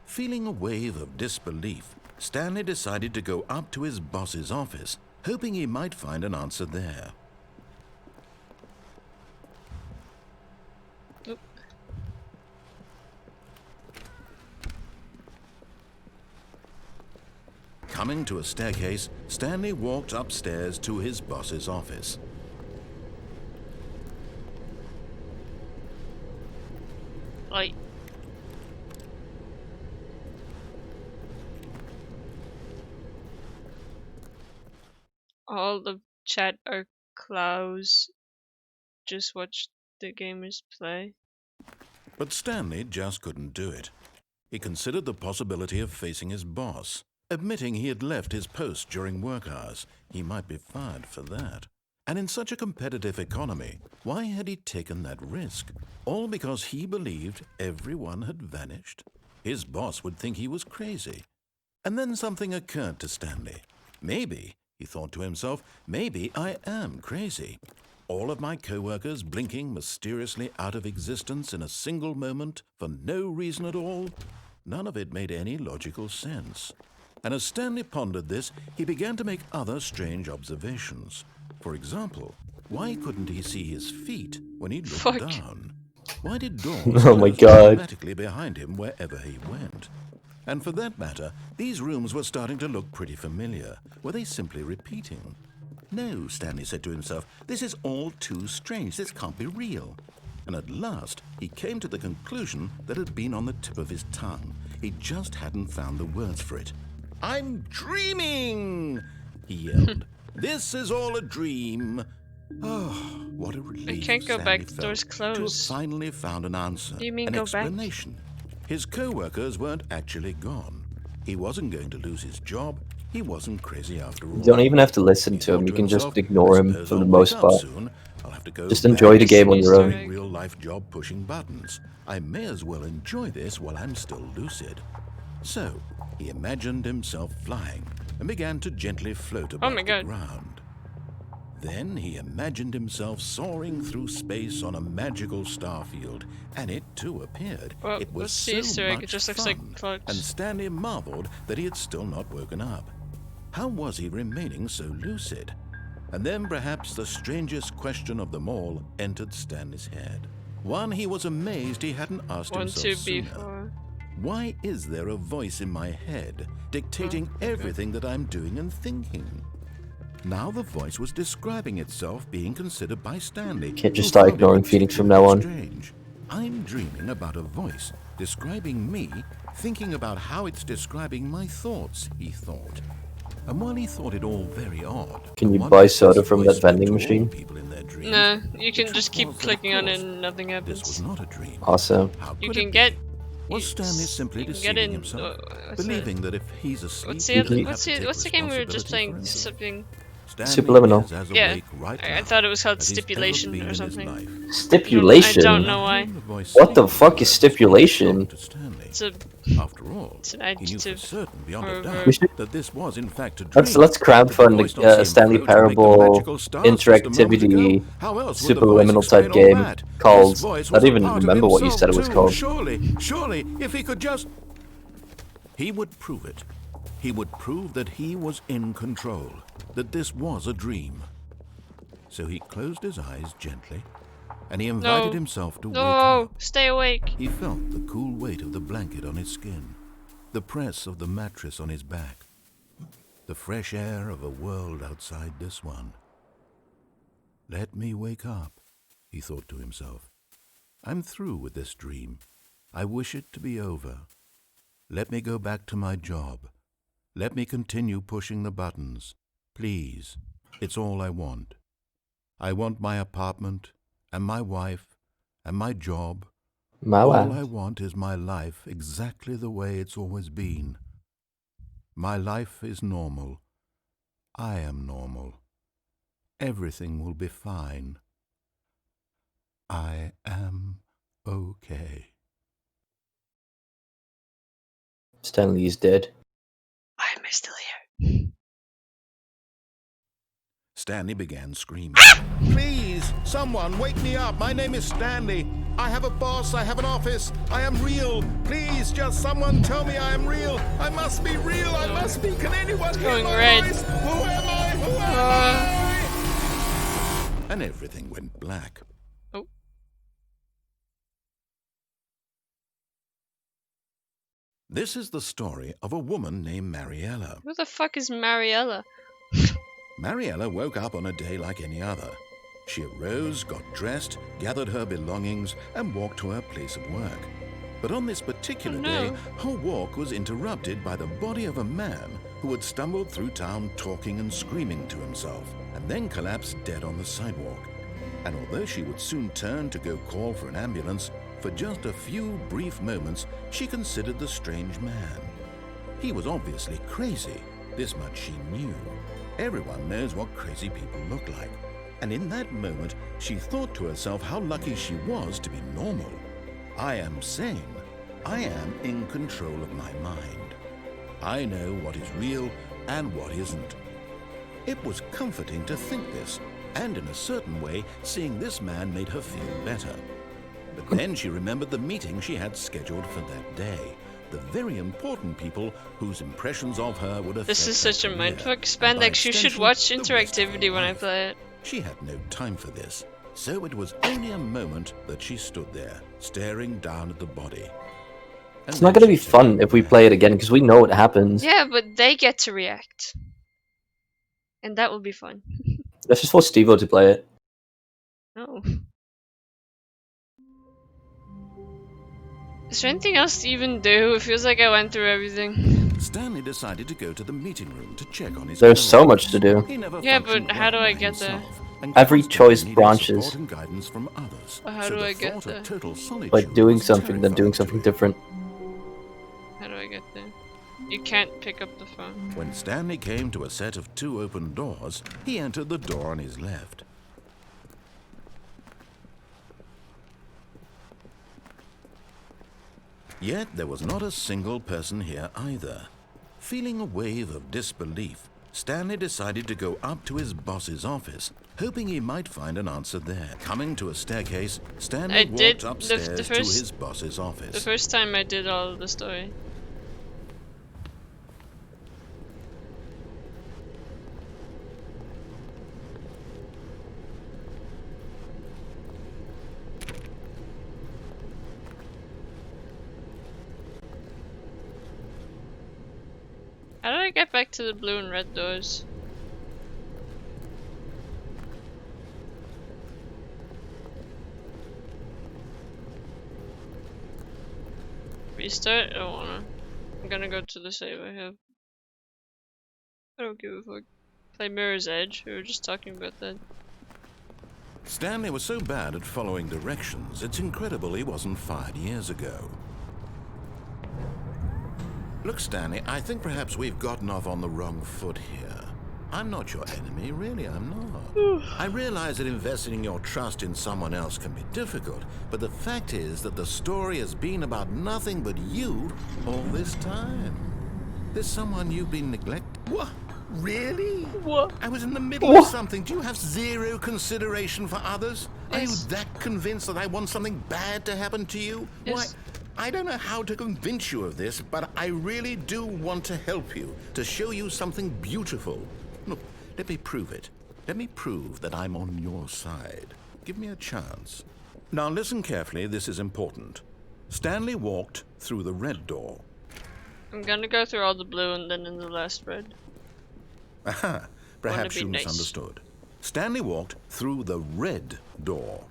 Feeling a wave of disbelief, Stanley decided to go up to his boss's office, hoping he might find an answer there. Oop. Coming to a staircase, Stanley walked upstairs to his boss's office. Like, all the chat are clouds. Just watch the gamers play. But Stanley just couldn't do it. He considered the possibility of facing his boss, admitting he had left his post during work hours. He might be fired for that. And in such a competitive economy, why had he taken that risk? All because he believed everyone had vanished? His boss would think he was crazy. And then something occurred to Stanley. Maybe, he thought to himself, maybe I am crazy. All of my co-workers blinking mysteriously out of existence in a single moment for no reason at all? None of it made any logical sense. And as Stanley pondered this, he began to make other strange observations. For example, why couldn't he see his feet when he looked Fuck. down? Why did doors Oh my close God. automatically behind him wherever he went? And for that matter, these rooms were starting to look pretty familiar. Were they simply repeating? No, Stanley said to himself, this is all too strange. This can't be real. And at last, he came to the conclusion that had been on the tip of his tongue. He just hadn't found the words for it. I'm dreaming, he yelled. This is all a dream. Oh, what a relief. I can't go Stanley back, the felt door's to have closed. finally found an answer, Do you mean an go back? explanation. His co-workers weren't actually gone. He wasn't going to lose his job. He wasn't crazy after all. You don't even have to listen He to him. thought You to can just himself, ignore "I him suppose for the I'll most wake up part. soon. I'll have to go Just back enjoy the to game on your own. doing real-life job pushing buttons. I may as well enjoy this while I'm still lucid." So he imagined himself flying and began to gently float above my the God. ground. Then he imagined himself soaring through space on a magical starfield, and it too appeared. Well, It was what's the so Easter egg? much It just looks fun, like clocks. and Stanley marveled that he had still not woken up. How was he remaining so lucid? And then perhaps the strangest question of them all entered Stanley's head. One he was amazed he hadn't asked One, himself two, sooner. before. Why is there a voice in my head dictating everything that I'm doing and thinking? Now the voice was describing itself being considered by Stanley. Can't just who start found it ignoring Phoenix from now on. Strange. I'm dreaming about a voice describing me, thinking about how it's describing my thoughts, he thought. And while he thought it all very odd, Can you I buy wondered if soda this from voice that spoke vending to all machine? people in their dreams. Nah, you The can truth just keep was that, of clicking on it course, and nothing this happens. was not a dream. Awesome. How You could can it get. be? Was you- Stanley simply you can deceiving get in. himself, what's believing that if he's asleep, What's he the doesn't other? have What's to the take what's the game we were just responsibility playing? for himself? Something. Stanley Subliminal. is as Yeah, awake right I now thought it was called as he's ever stipulation been or in his something. life. Stipulation? I don't know why. Hearing the voice What the speak fuck these is words stipulation? shocked Stanley. It's a. After all, It's an he knew for adjective certain beyond or a a doubt verb. We should- that this was in fact a dream. Let's crowdfund Did the voice not a see him Stanley float to make the Parable magical star just a moment interactivity ago? How else would the voice subliminal type explain all game that? called. This voice I was don't a even part of remember what you himself said it was too. called. Surely, if he could just... He would prove it. He would prove that he was in control, that this was a dream. So he closed his eyes gently, and he invited No. himself to wake No, up. stay awake. He felt the cool weight of the blanket on his skin, the press of the mattress on his back, the fresh air of a world outside this one. Let me wake up, he thought to himself. I'm through with this dream. I wish it to be over. Let me go back to my job. Let me continue pushing the buttons. Please, It's all I want. I want my apartment, and my wife, and my job. My All I wife. want is my life exactly the way it's always been. My life is normal. I am normal. Everything will be fine. I am okay. Stanley is dead. Why am I still here? Stanley began screaming. Please, someone wake me up. My name is Stanley. I have a boss. I have an office. I am real. Please, just someone tell me I am real. I must be real. I must be. Can anyone hear going my red. voice? Who am I? Who am I? And everything went black. Oh. This is the story of a woman named Mariella. Who the fuck is Mariella? Mariella woke up on a day like any other. She arose, got dressed, gathered her belongings, and walked to her place of work. But on this particular day, her walk was interrupted by the body of a man who had stumbled through town talking and screaming to himself, and then collapsed dead on the sidewalk. And although she would soon turn to go call for an ambulance, for just a few brief moments she considered the strange man. He was obviously crazy. This much she knew. Everyone knows what crazy people look like. And in that moment, she thought to herself how lucky she was to be normal. I am sane. I am in control of my mind. I know what is real and what isn't. It was comforting to think this, and in a certain way, seeing this man made her feel better. But then she remembered the meeting she had scheduled for that day. The very important people whose impressions of her would affect This is her such a career, mindfuck. and by Spandex, you should extension, watch the rest of her interactivity when I life. play it. She had no time for this, so it was only a moment that she stood there, staring down at the body. And It's not then gonna be she fun turned if we around. play it again, because we know what happens. Yeah, but they get to react. And that will be fun. Let's just force Steve-O to play it. Oh. Is there anything else to even do? It feels like I went through everything. Stanley decided to go to the meeting room to check on his There's so much to belongings. do. He never Yeah, functioned but how do well I by get there? himself, and Every constantly choice needed branches. support and guidance from others. But how So do the I get thought of there? total solitude By doing was something, then doing terrifying to something him. different. How do I get there? You can't pick up the phone. When Stanley came to a set of 2 open doors, he entered the door on his left. Yet there was not a single person here either. Feeling a wave of disbelief, Stanley decided to go up to his boss's office, hoping he might find an answer there. Coming to a staircase, Stanley I did walked the upstairs to first- his boss's office. The first time I did all of the story. How do I get back to the blue and red doors? Restart? I don't wanna. I'm gonna go to the save I have. I don't give a fuck. Play Mirror's Edge. We were just talking about that. Stanley was so bad at following directions, it's incredible he wasn't fired years ago. Look, Stanley, I think perhaps we've gotten off on the wrong foot here. I'm not your enemy, really, I'm not. I realize that investing your trust in someone else can be difficult, but the fact is that the story has been about nothing but you all this time. There's someone you've been neglecting. What? Really? What? I was in the middle of something. Do you have zero consideration for others? Are you Yes. that convinced that I want something bad to happen to you? Yes. Why, I don't know how to convince you of this, but I really do want to help you, to show you something beautiful. Look, let me prove it. Let me prove that I'm on your side. Give me a chance. Now listen carefully, this is important. Stanley walked through the red door. I'm gonna go through all the blue and then in the last red. Aha, perhaps be you nice. misunderstood. Stanley walked through the red door.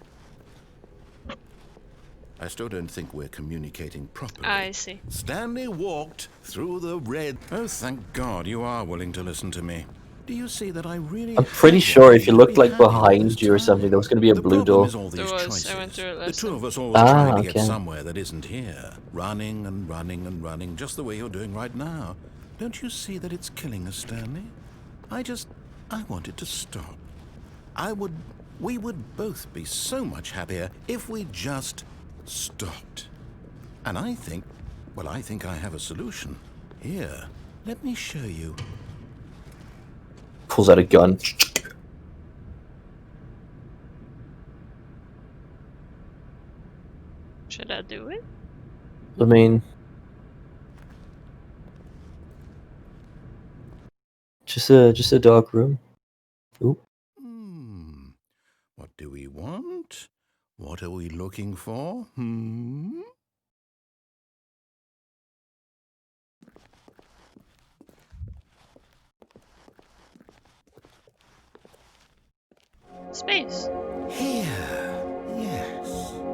I still don't think we're communicating properly. I see. Stanley walked through the red... Oh, thank God you are willing to listen to me. Do you see that I really I'm pretty have sure wanted if you to looked be like happy all behind this you or something, there was time? going to be a The blue problem door. is all these There was. choices. I went through it The last two time. of us always Ah, trying to get okay. somewhere that isn't here. Running and running and running, just the way you're doing right now. Don't you see that it's killing us, Stanley? I want it to stop. We would both be so much happier if we just stopped. And I think I have a solution. Here, let me show you. Pulls out a gun. Should I do it? I mean, just a dark room. Ooh. What do we want? What are we looking for? Space. Here. Yes.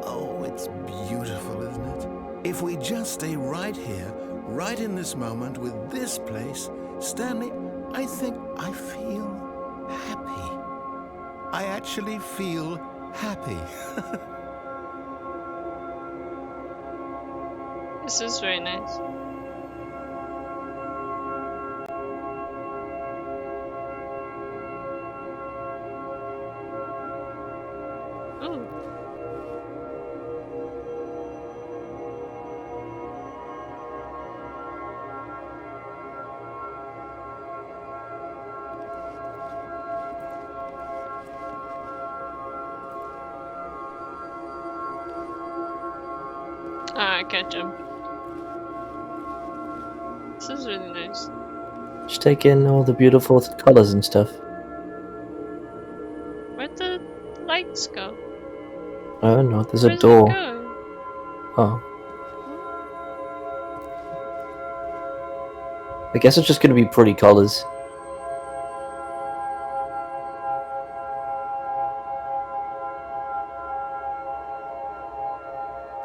Oh, it's beautiful, isn't it? If we just stay right here, right in this moment with this place, Stanley, I think I feel happy. I actually feel happy. This is very nice. Ooh. Ah, I can't jump. This is really nice. Just take in all the beautiful colors and stuff. Where'd the lights go? I don't know. There's a Where's door. it going? Oh. I guess it's just gonna be pretty colors.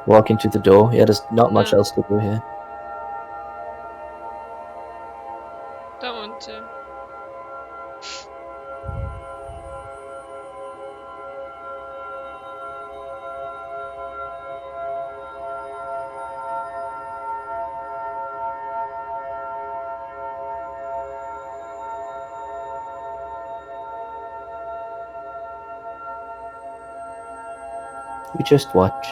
Walking through the door. Yeah, there's not much No. else to do here. Don't want to. We just watch.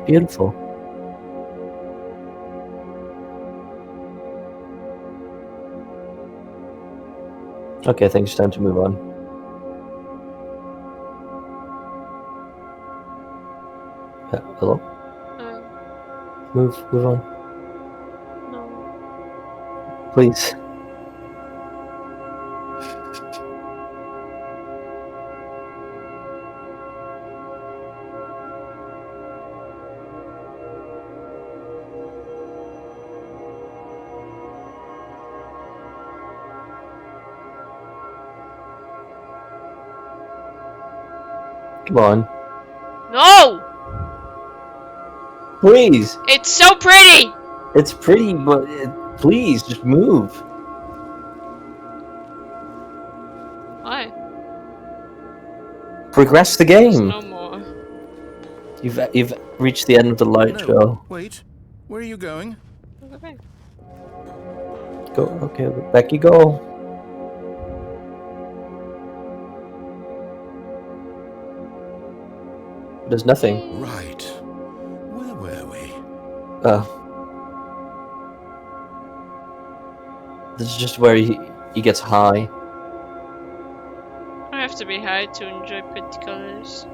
Beautiful. Okay, I think it's time to move on. Hello? Move on. No. Please. Come on. No! Please! It's so pretty! It's pretty, but please, just move. Why? Progress the There's game. no more. You've reached the end of the light No, show. wait. Where are you going? Okay. Go. Okay, back you go. There's nothing. Right. Where were we? This is just where he gets high. I have to be high to enjoy pretty colors.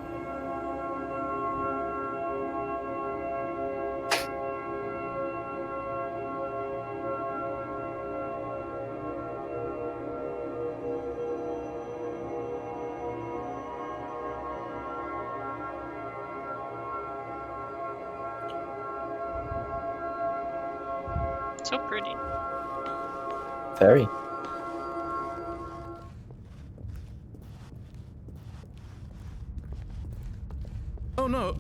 So pretty. Very. Oh no!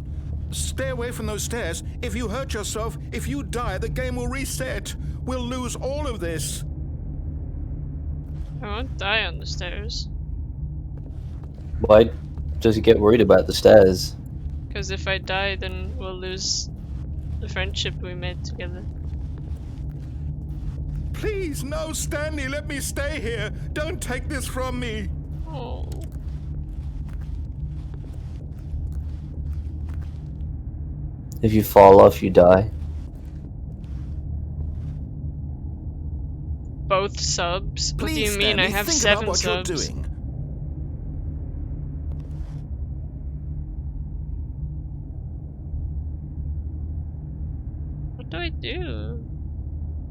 Stay away from those stairs. If you hurt yourself, if you die, the game will reset. We'll lose all of this. I won't die on the stairs. Why does he get worried about the stairs? Because if I die, then we'll lose the friendship we made together. Please, no, Stanley, let me stay here. Don't take this from me. Oh. If you fall off, you die. Both subs? What do Please, you mean? I Stanley, have think 7 about what subs. you're doing. What do I do?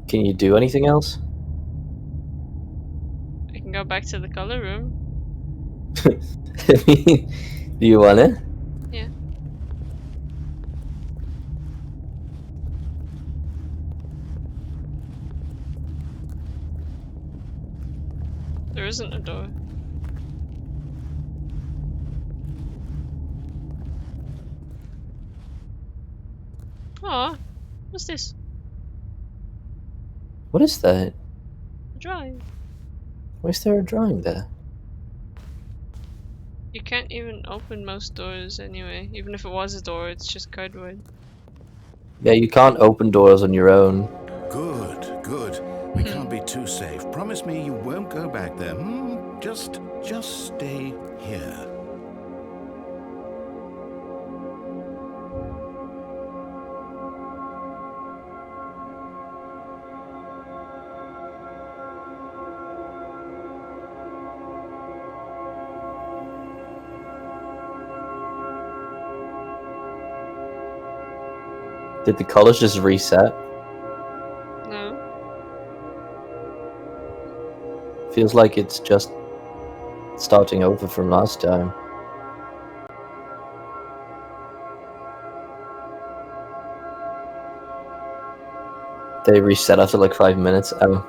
Can you do anything else? I can go back to the color room. I mean, do you want it? Yeah. There isn't a door. Aw, what's this? What is that? A drawing. Why is there a drawing there? You can't even open most doors anyway. Even if it was a door, it's just cardboard. Yeah, you can't open doors on your own. Good, good. We can't be too safe. Promise me you won't go back there. Just stay here. Did the colors just reset? No. Feels like it's just starting over from last time. They reset after like 5 minutes. Oh.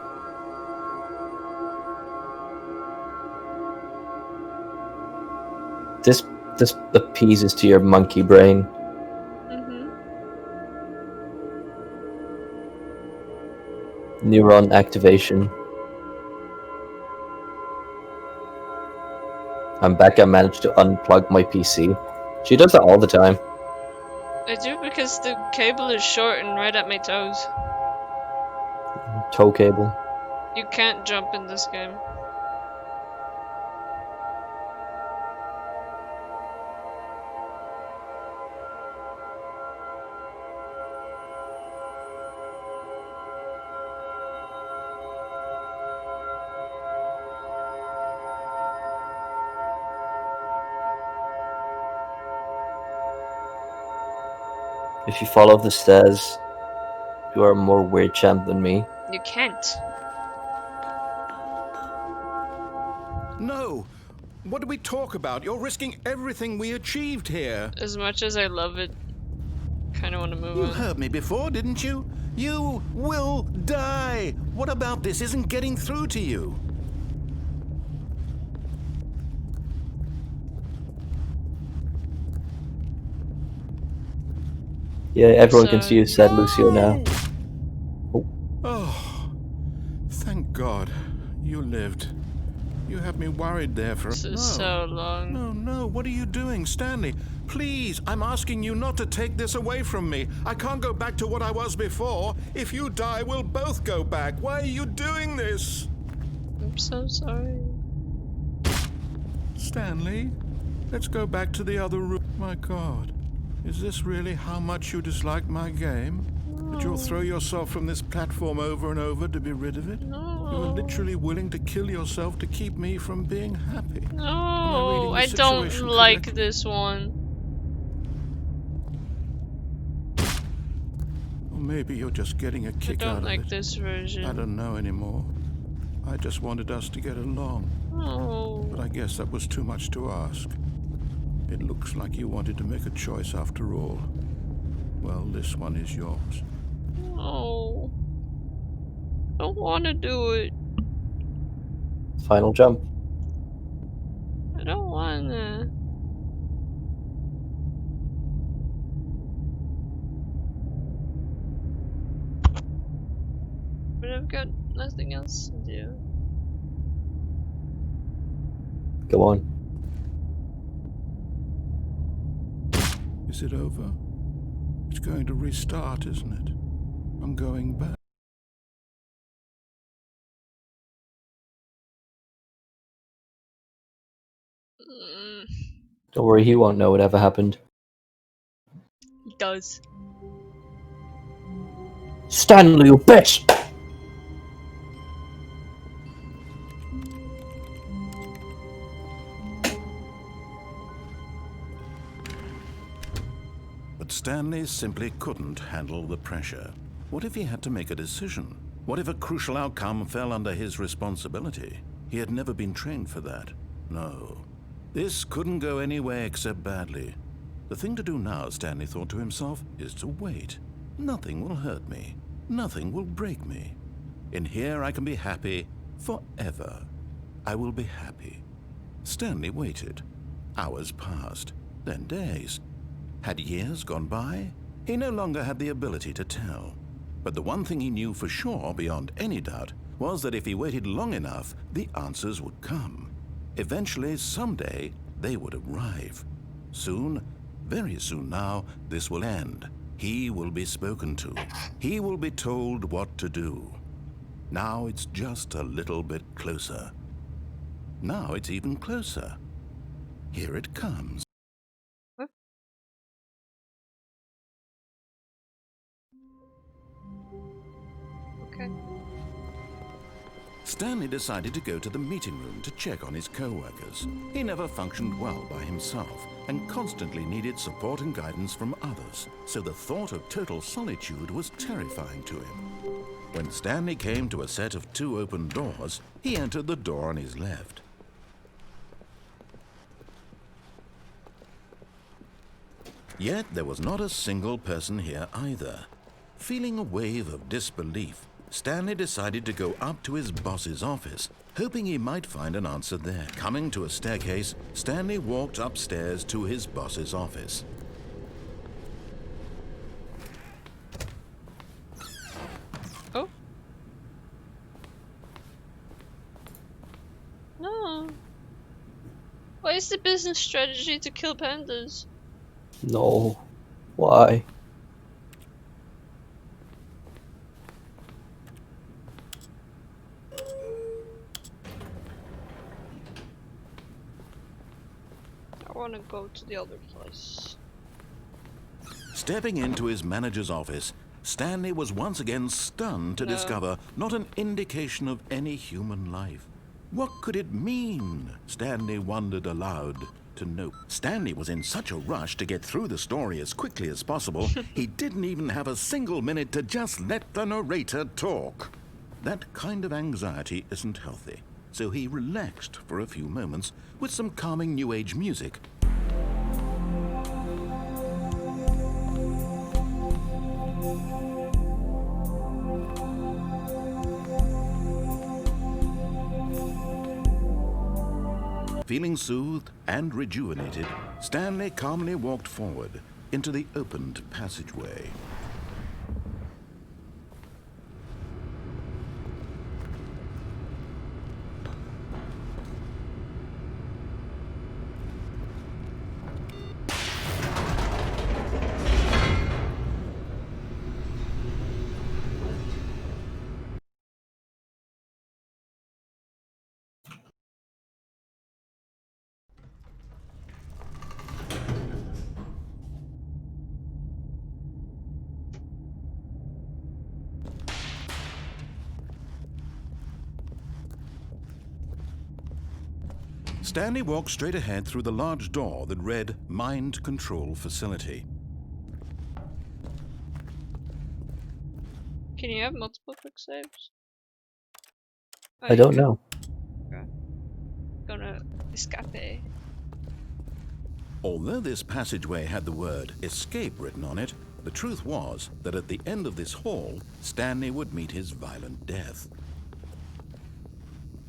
This appeases to your monkey brain. Neuron activation. I'm back. I managed to unplug my PC. She does that all the time. I do because the cable is short and right at my toes. Toe cable. You can't jump in this game. If you fall off the stairs, you are a more weird champ than me. You can't. No! What do we talk about? You're risking everything we achieved here. As much as I love it, kind of want to move You on. heard me before, didn't you? You will die! What about this isn't getting through to you? Yeah, everyone can So- see you, said Lucio now. Oh, thank God. You lived. You had me worried there for This is so long. No, what are you doing, Stanley? Please, I'm asking you not to take this away from me. I can't go back to what I was before. If you die, we'll both go back. Why are you doing this? I'm so sorry. Stanley, let's go back to the other room. My God, is this really how much you dislike my game? That you'll throw yourself from this platform over and over to be rid of it? No. You were literally willing to kill yourself to keep me from being happy. No, the I don't situation like correctly? this one. Or maybe you're just getting a I kick out don't of like it. this I version. don't know anymore. I just wanted us to get along. No. But I guess that was too much to ask. It looks like you wanted to make a choice after all. Well, this one is yours. No. don't want to do it. Final jump. I don't want to. But I've got nothing else to do. Go on. Is it over? It's going to restart, isn't it? I'm going back. Mm, Don't worry, he won't know whatever happened. he does. Stanley, you bitch! But Stanley simply couldn't handle the pressure. What if he had to make a decision? What if a crucial outcome fell under his responsibility? He had never been trained for that. No. This couldn't go any way except badly. The thing to do now, Stanley thought to himself, is to wait. Nothing will hurt me. Nothing will break me. In here I can be happy forever. I will be happy. Stanley waited. Hours passed, then days. Had years gone by? He no longer had the ability to tell. But the one thing he knew for sure, beyond any doubt, was that if he waited long enough, the answers would come. Eventually, someday, they would arrive. Soon, very soon now, this will end. He will be spoken to. He will be told what to do. Now it's just a little bit closer. Now it's even closer. Here it comes. Okay. Stanley decided to go to the meeting room to check on his co-workers. He never functioned well by himself and constantly needed support and guidance from others, so the thought of total solitude was terrifying to him. When Stanley came to a set of 2 open doors, he entered the door on his left. Yet there was not a single person here either. Feeling a wave of disbelief, Stanley decided to go up to his boss's office, hoping he might find an answer there. Coming to a staircase, Stanley walked upstairs to his boss's office. Oh. No. What is the business strategy to kill pandas? No. Why? I want to go to the other place. Stepping into his manager's office, Stanley was once again stunned to discover not an indication of any human life. What could it mean? Stanley wondered aloud. To know Stanley was in such a rush to get through the story as quickly as possible, he didn't even have a single minute to just let the narrator talk. That kind of anxiety isn't healthy, so he relaxed for a few moments with some calming New Age music. Feeling soothed and rejuvenated, Stanley calmly walked forward into the opened passageway. Stanley walked straight ahead through the large door that read Mind Control Facility. Can you have multiple quick saves? Oh, I don't know. Okay. Gonna escape. Although this passageway had the word escape written on it, The truth was that at the end of this hall, Stanley would meet his violent death.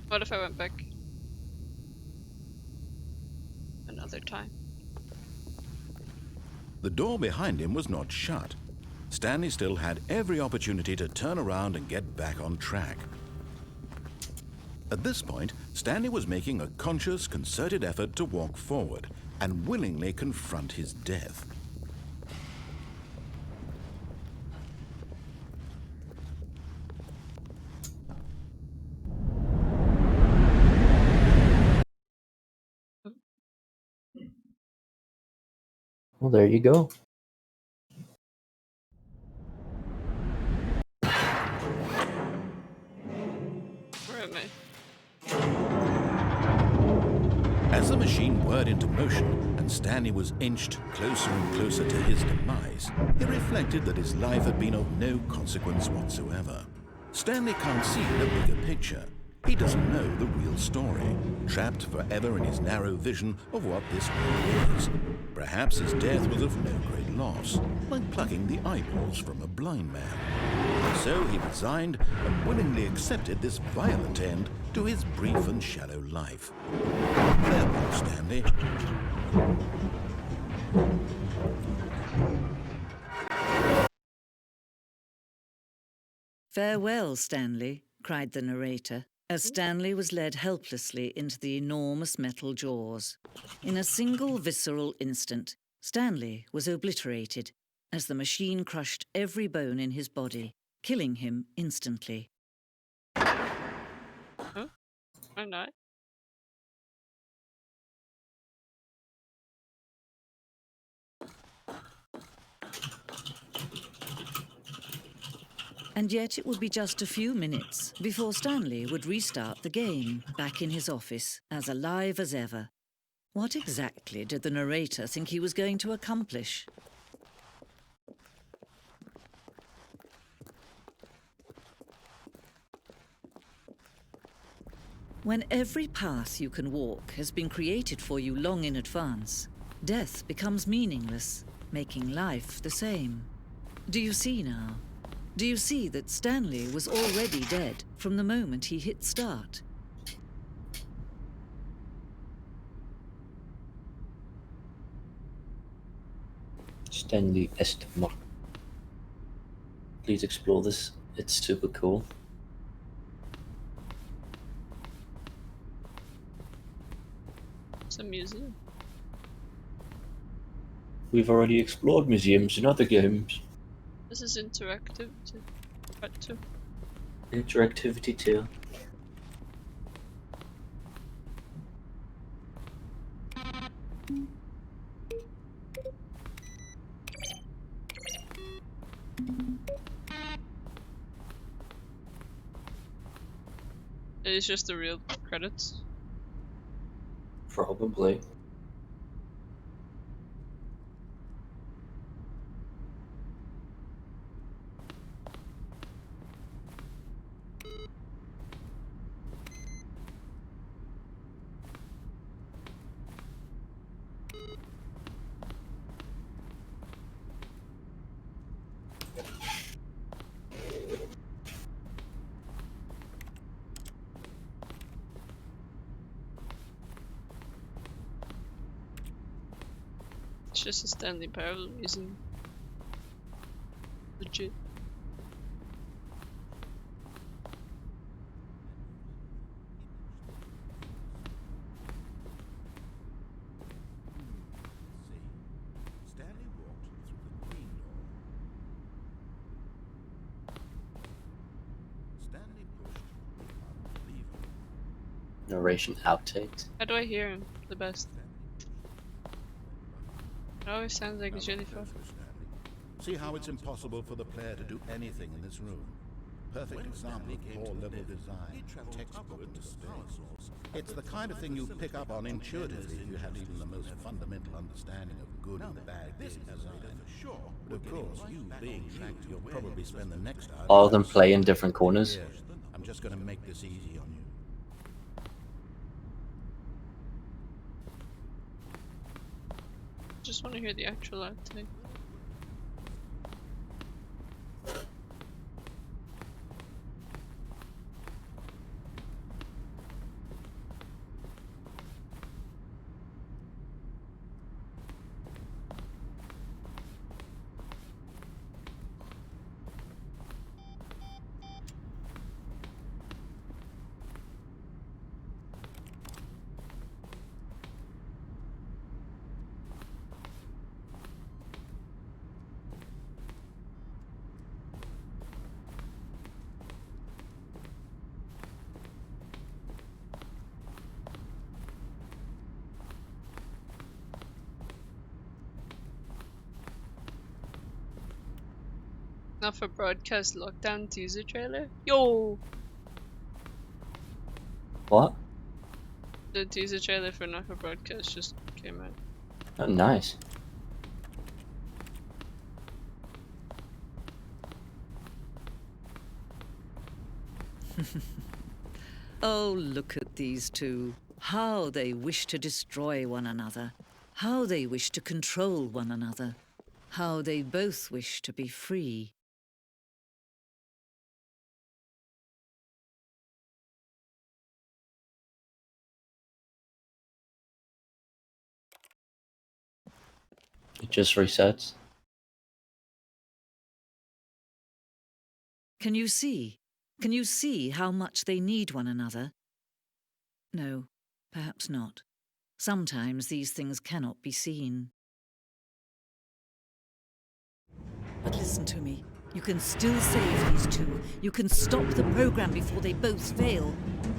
What if I went back another time? The door behind him was not shut. Stanley still had every opportunity to turn around and get back on track. At this point, Stanley was making a conscious, concerted effort to walk forward and willingly confront his death. Well, there you go. Where am I? As the machine whirred into motion and Stanley was inched closer and closer to his demise, he reflected that his life had been of no consequence whatsoever. Stanley can't see the bigger picture. He doesn't know the real story, trapped forever in his narrow vision of what this world is. Perhaps his death was of no great loss, like plucking the eyeballs from a blind man. So he resigned and willingly accepted this violent end to his brief and shallow life. Farewell, Stanley. "Farewell, Stanley," cried the narrator, as Stanley was led helplessly into the enormous metal jaws. In a single visceral instant, Stanley was obliterated as the machine crushed every bone in his body, killing him instantly. Huh? Or not? And yet it would be just a few minutes before Stanley would restart the game, back in his office, as alive as ever. What exactly did the narrator think he was going to accomplish? When every path you can walk has been created for you long in advance, death becomes meaningless, making life the same. Do you see now? Do you see that Stanley was already dead from the moment he hit start? Stanley est mort. Please explore this. It's super cool. It's a museum. We've already explored museums in other games. This is interactive too. Part 2. Interactivity too. It's just the real credits. Probably. It's just a Stanley Parallel using legit. Stanley walked through the green door. Stanley pushed the lever. Narration outtakes. How do I hear him the best? It always sounds like it's really far. See how it's impossible for the player to do anything in this room. Perfect example of poor level design, textbook mistakes. It's the kind of thing you pick up on intuitively if you have even the most fundamental understanding of good and bad game design. But of course, you being tracked, you'll probably spend the next hour. All of them play in different corners. Yes, I'm just going to make this easy on you. Just want to hear the actual outtake. Not for broadcast lockdown teaser trailer. Yo, What? the teaser trailer for Not for Broadcast just came out. Oh, nice. Oh, look at these two. How they wish to destroy one another. How they wish to control one another. How they both wish to be free. It just resets. Can you see? Can you see how much they need one another? No, perhaps not. Sometimes these things cannot be seen. But listen to me. You can still save these two. You can stop the program before they both fail.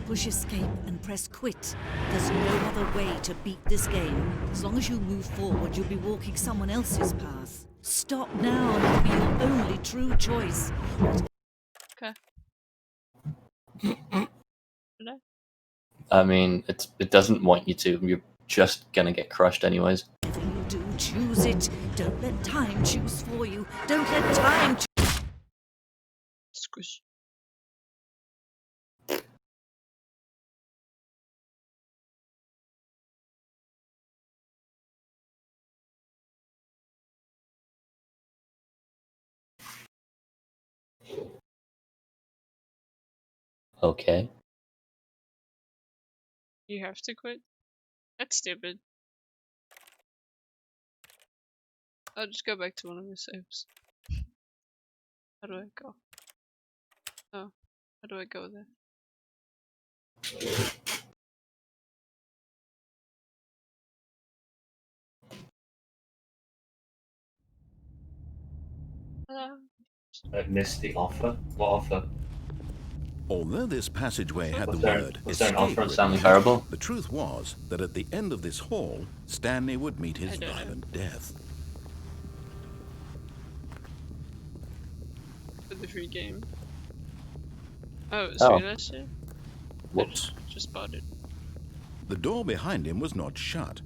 Push escape and press quit. There's no other way to beat this game. As long as you move forward, you'll be walking someone else's path. Stop now and it'll be your only true choice. Okay. I mean, it doesn't want you to. You're just gonna get crushed anyways. Whatever you do, choose it. Don't let time choose for you. Don't let time Squish. Okay. You have to quit? That's stupid. I'll just go back to one of the saves. How do I go? Oh, how do I go there? Hello? I missed the offer. What offer? Although this passageway had the Was there word an escape offer on written Stanley on it, Parable? the truth was that at the end of this hall, Stanley would meet his I don't know. violent death. For the free game. Oh, it's Oh. free last year? Whoops. Just bought it. The door behind him was not shut.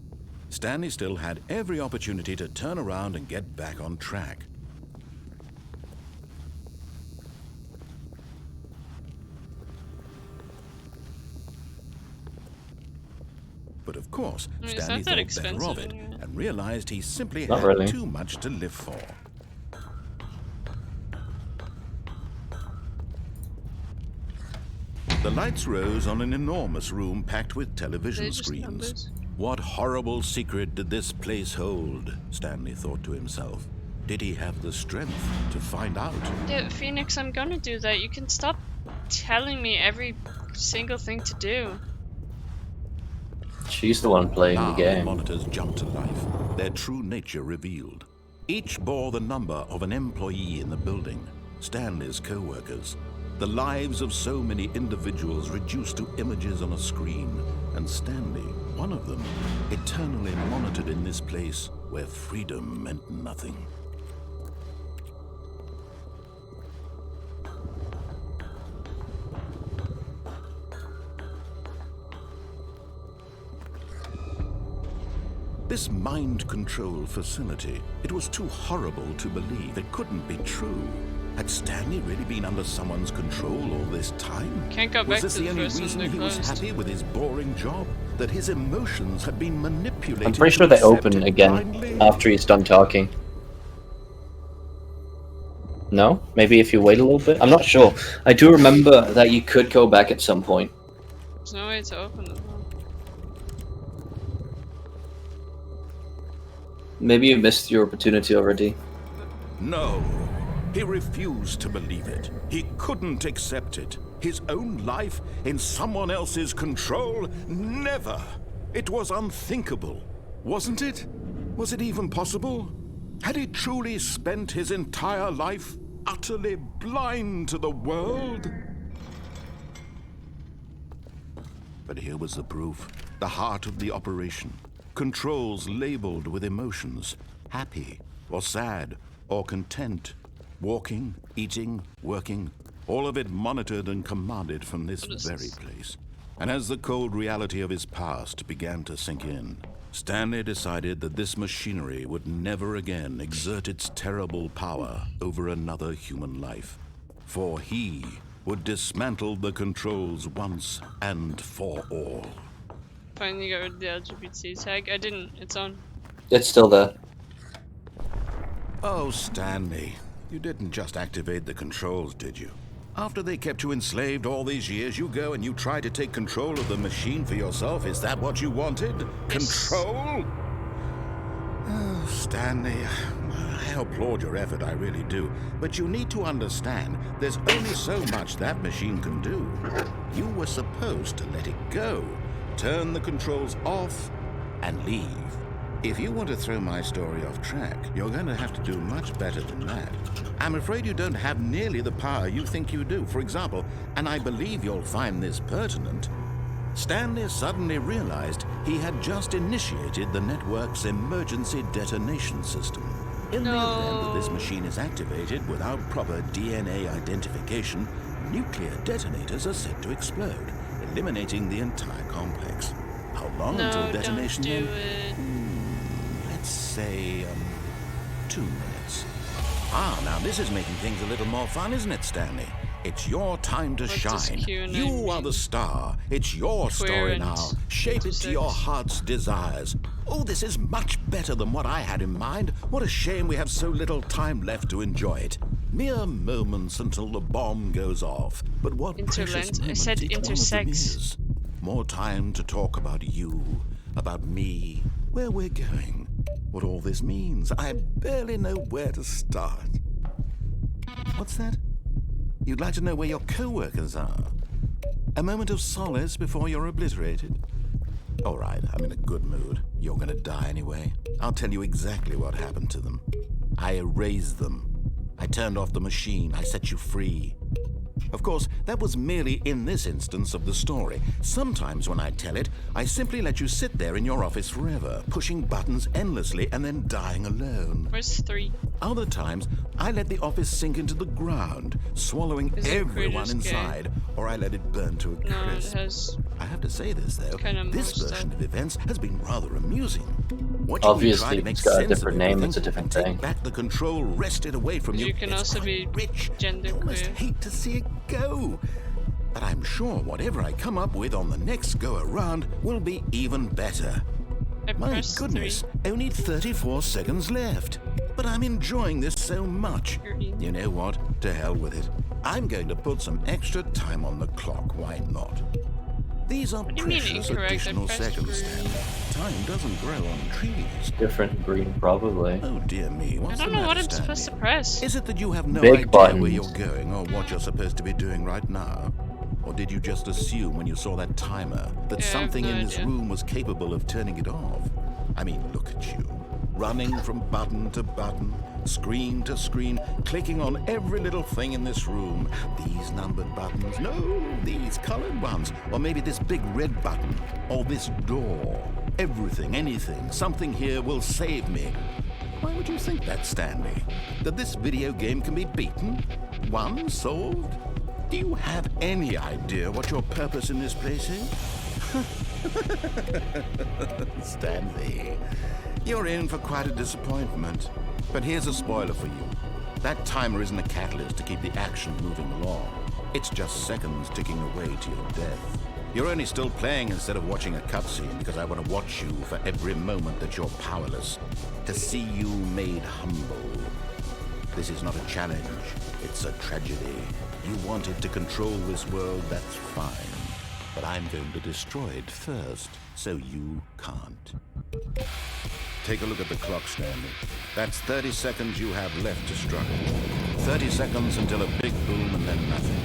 Stanley still had every opportunity to turn around and get back on track. But of course, I mean, it's Stanley not that thought expensive better of it anyway. and realized he simply Not had really. too much to live for. The lights rose on an enormous room packed with television They're just screens. numbers. What horrible secret did this place hold? Stanley thought to himself. Did he have the strength to find out? Yeah, Phoenix, I'm gonna do that. You can stop telling me every single thing to do. She's the one playing Now the game. monitors jumped to life, their true nature revealed. Each bore the number of an employee in the building, Stanley's co-workers. The lives of so many individuals reduced to images on a screen, and Stanley, one of them, eternally monitored in this place where freedom meant nothing. This mind control facility, it was too horrible to believe. It couldn't be true. Had Stanley really been under someone's control all this time? Can't go Was back this to the the only first one, reason they're he was closed. happy with his boring job? That his emotions had been manipulated? I'm pretty to sure they accept open it again blindly? after he's done talking. No? Maybe if you wait a little bit? I'm not sure. I do remember that you could go back at some point. There's no way to open it. Though. Maybe you missed your opportunity already. No. He refused to believe it. He couldn't accept it. His own life in someone else's control? Never. It was unthinkable. Wasn't it? Was it even possible? Had he truly spent his entire life utterly blind to the world? But here was the proof. The heart of the operation. Controls labeled with emotions. Happy, or sad, or content. Walking, eating, working, all of it monitored and commanded from this What is very this? place. And as the cold reality of his past began to sink in, Stanley decided that this machinery would never again exert its terrible power over another human life. For he would dismantle the controls once and for all. Finally got rid of the LGBT tag. I didn't. It's on. It's still there. Oh, Stanley, you didn't just activate the controls, did you? After they kept you enslaved all these years, you go and you try to take control of the machine for yourself? Is that what you wanted? Yes. Control? Oh, Stanley, I applaud your effort, I really do. But you need to understand, there's only so much that machine can do. You were supposed to let it go, turn the controls off, and leave. If you want to throw my story off track, you're going to have to do much better than that. I'm afraid you don't have nearly the power you think you do. For example, and I believe you'll find this pertinent, Stanley suddenly realized he had just initiated the network's emergency detonation system. In the event that this machine is activated without proper DNA identification, nuclear detonators are set to explode, eliminating the entire complex. How long No, until detonation don't do then? it. Let's say, 2 minutes. Ah, now this is making things a little more fun, isn't it, Stanley? It's your time to What does shine. Q&A You are mean? the star. It's your Queer story and now. Shape it to your intersex. heart's desires. Oh, this is much better than what I had in mind. What a shame we have so little time left to enjoy it. Mere moments until the bomb goes off. But what precious Interlens. I moments said each one of them intersex. is. More time to talk about you, about me, where we're going, what all this means. I barely know where to start. What's that? You'd like to know where your co-workers are? A moment of solace before you're obliterated? All right, I'm in a good mood. You're gonna die anyway. I'll tell you exactly what happened to them. I erased them. I turned off the machine. I set you free. Of course, that was merely in this instance of the story. Sometimes when I tell it, I simply let you sit there in your office forever, pushing buttons endlessly and then dying alone. Where's 3? Other times, I let the office sink into the ground, swallowing Is it everyone Creators Gay? inside, or I let it burn to a No, it crisp. has. I have to say this, though. Kinda This more version stuff. of events has been rather amusing. Watching me Obviously, try to make it's got a sense of different name, everything it's a different and thing. take back the control wrested away from you. You can It's also quite be rich. gender I almost queer. hate to see it go. But I'm sure whatever I come up with on the next go around will be even better. I My pressed goodness, 3. only 34 seconds left. But I'm enjoying this so much. You know what? To hell with it. I'm going to put some extra time on the clock. Why not? These are What do you mean precious incorrect? I additional pressed seconds, green. Stan. Time doesn't grow on trees. Different green, probably. Oh dear me, I what's don't the know what matter, I'm supposed to Stanley? press. Is it that you have no Big idea buttons. where you're going or what you're supposed to be doing right now? Or did you just assume when you saw that timer that Yeah, I have something no in this idea. room was capable of turning it off? I mean, look at you. Running from button to button, screen to screen, clicking on every little thing in this room. These numbered buttons, no, these colored ones. Or maybe this big red button, or this door. Everything, anything, something here will save me. Why would you think that, Stanley? That this video game can be beaten? Won? Solved? Do you have any idea what your purpose in this place is? Stanley, you're in for quite a disappointment. But here's a spoiler for you. That timer isn't a catalyst to keep the action moving along. It's just seconds ticking away to your death. You're only still playing instead of watching a cutscene because I want to watch you for every moment that you're powerless. To see you made humble. This is not a challenge. It's a tragedy. You wanted to control this world, that's fine. But I'm going to destroy it first, so you can't. Take a look at the clock, Stanley. That's 30 seconds you have left to struggle. 30 seconds until a big boom and then nothing.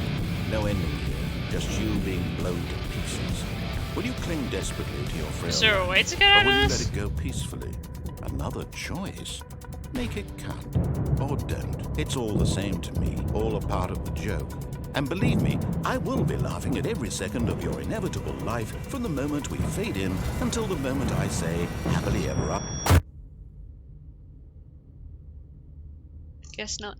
No ending here, just you being blown to pieces. Will you cling desperately to your frail Is there a life, way to get or out will you of let this? it go peacefully? Another choice. Make it count. Or don't. It's all the same to me. All a part of the joke. And believe me, I will be laughing at every second of your inevitable life from the moment we fade in until the moment I say, happily ever after. Guess not.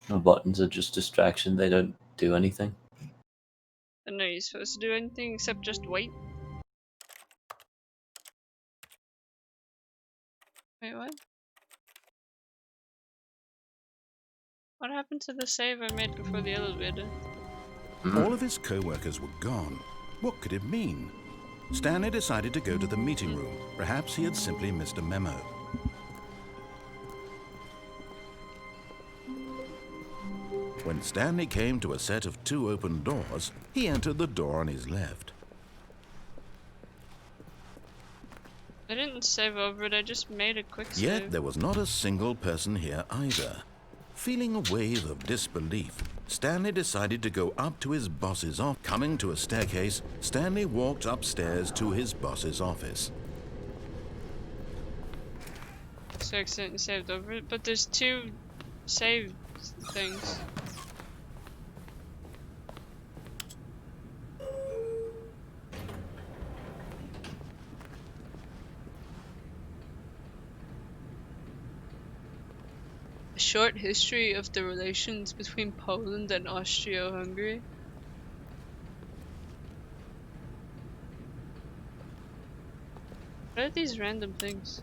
The buttons are just distraction, they don't do anything. And are you supposed to do anything except just wait? Wait, what? What happened to the save I made before the elevator? All of his co-workers were gone. What could it mean? Stanley decided to go to the meeting room. Perhaps he had simply missed a memo. When Stanley came to a set of 2 open doors, he entered the door on his left. I didn't save over it, I just made a quick save. Yet there was not a single person here either. Feeling a wave of disbelief, Stanley decided to go up to his boss's office. Coming to a staircase, Stanley walked upstairs to his boss's office. So I accidentally saved over it, but there's 2 save things. A short history of the relations between Poland and Austria-Hungary. What are these random things?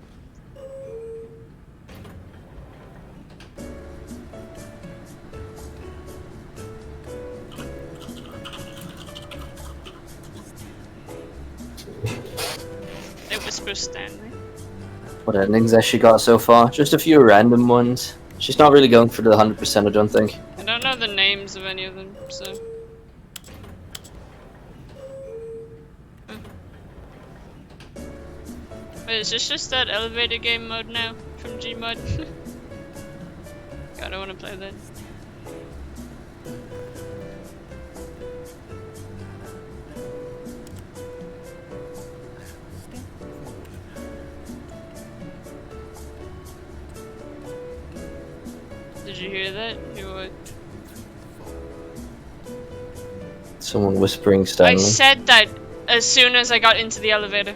It whispers Stanley. What endings has she got so far? Just a few random ones. She's not really going for the 100%, I don't think. I don't know the names of any of them, so. Wait, is this just that elevator game mode now from Gmod? God, I want to play that. Did you hear that? You what? Someone whispering I Stanley. said that as soon as I got into the elevator.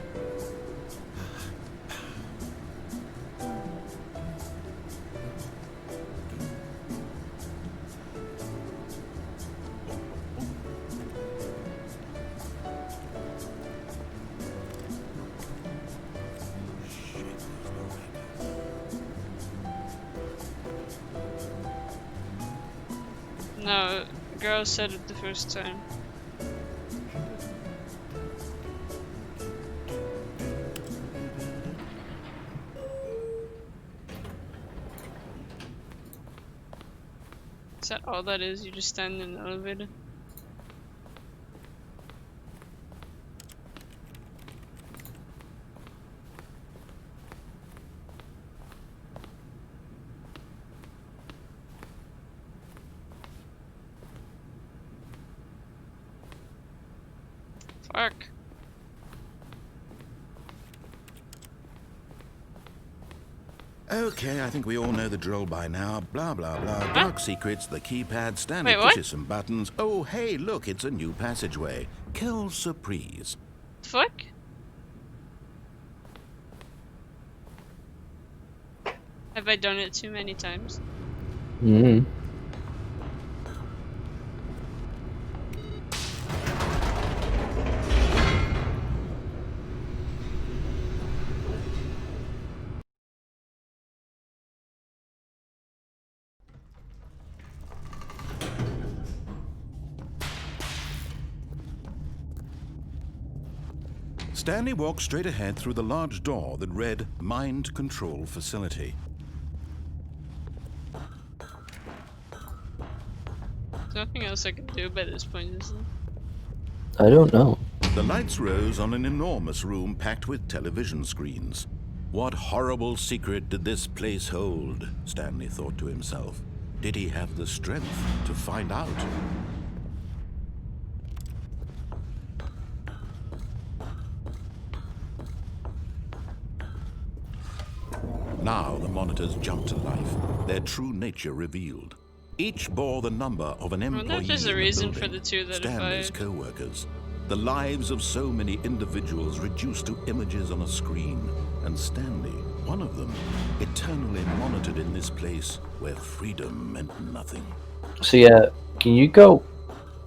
No, the girl said it the first time. Is that all that is? You just stand in the elevator? Fuck. Okay, I think we all know the drill by now. Blah, blah, blah. Dark secrets, the keypad, Stanley Wait, what? pushes some buttons. Oh, hey, look, it's a new passageway. Quelle surprise. Fuck? Have I done it too many times? Mm-hmm. Stanley walked straight ahead through the large door that read Mind Control Facility. There's nothing else I can do by this point, is there? I don't know. The lights rose on an enormous room packed with television screens. What horrible secret did this place hold? Stanley thought to himself. Did he have the strength to find out? Now the monitors jumped to life, their true nature revealed. Each bore the number of an employee wonder if there's a in the reason for building, the 2 that are Stanley's fired. co-workers. The lives of so many individuals reduced to images on a screen, and Stanley one of them, eternally monitored in this place where freedom meant nothing. So yeah, can you go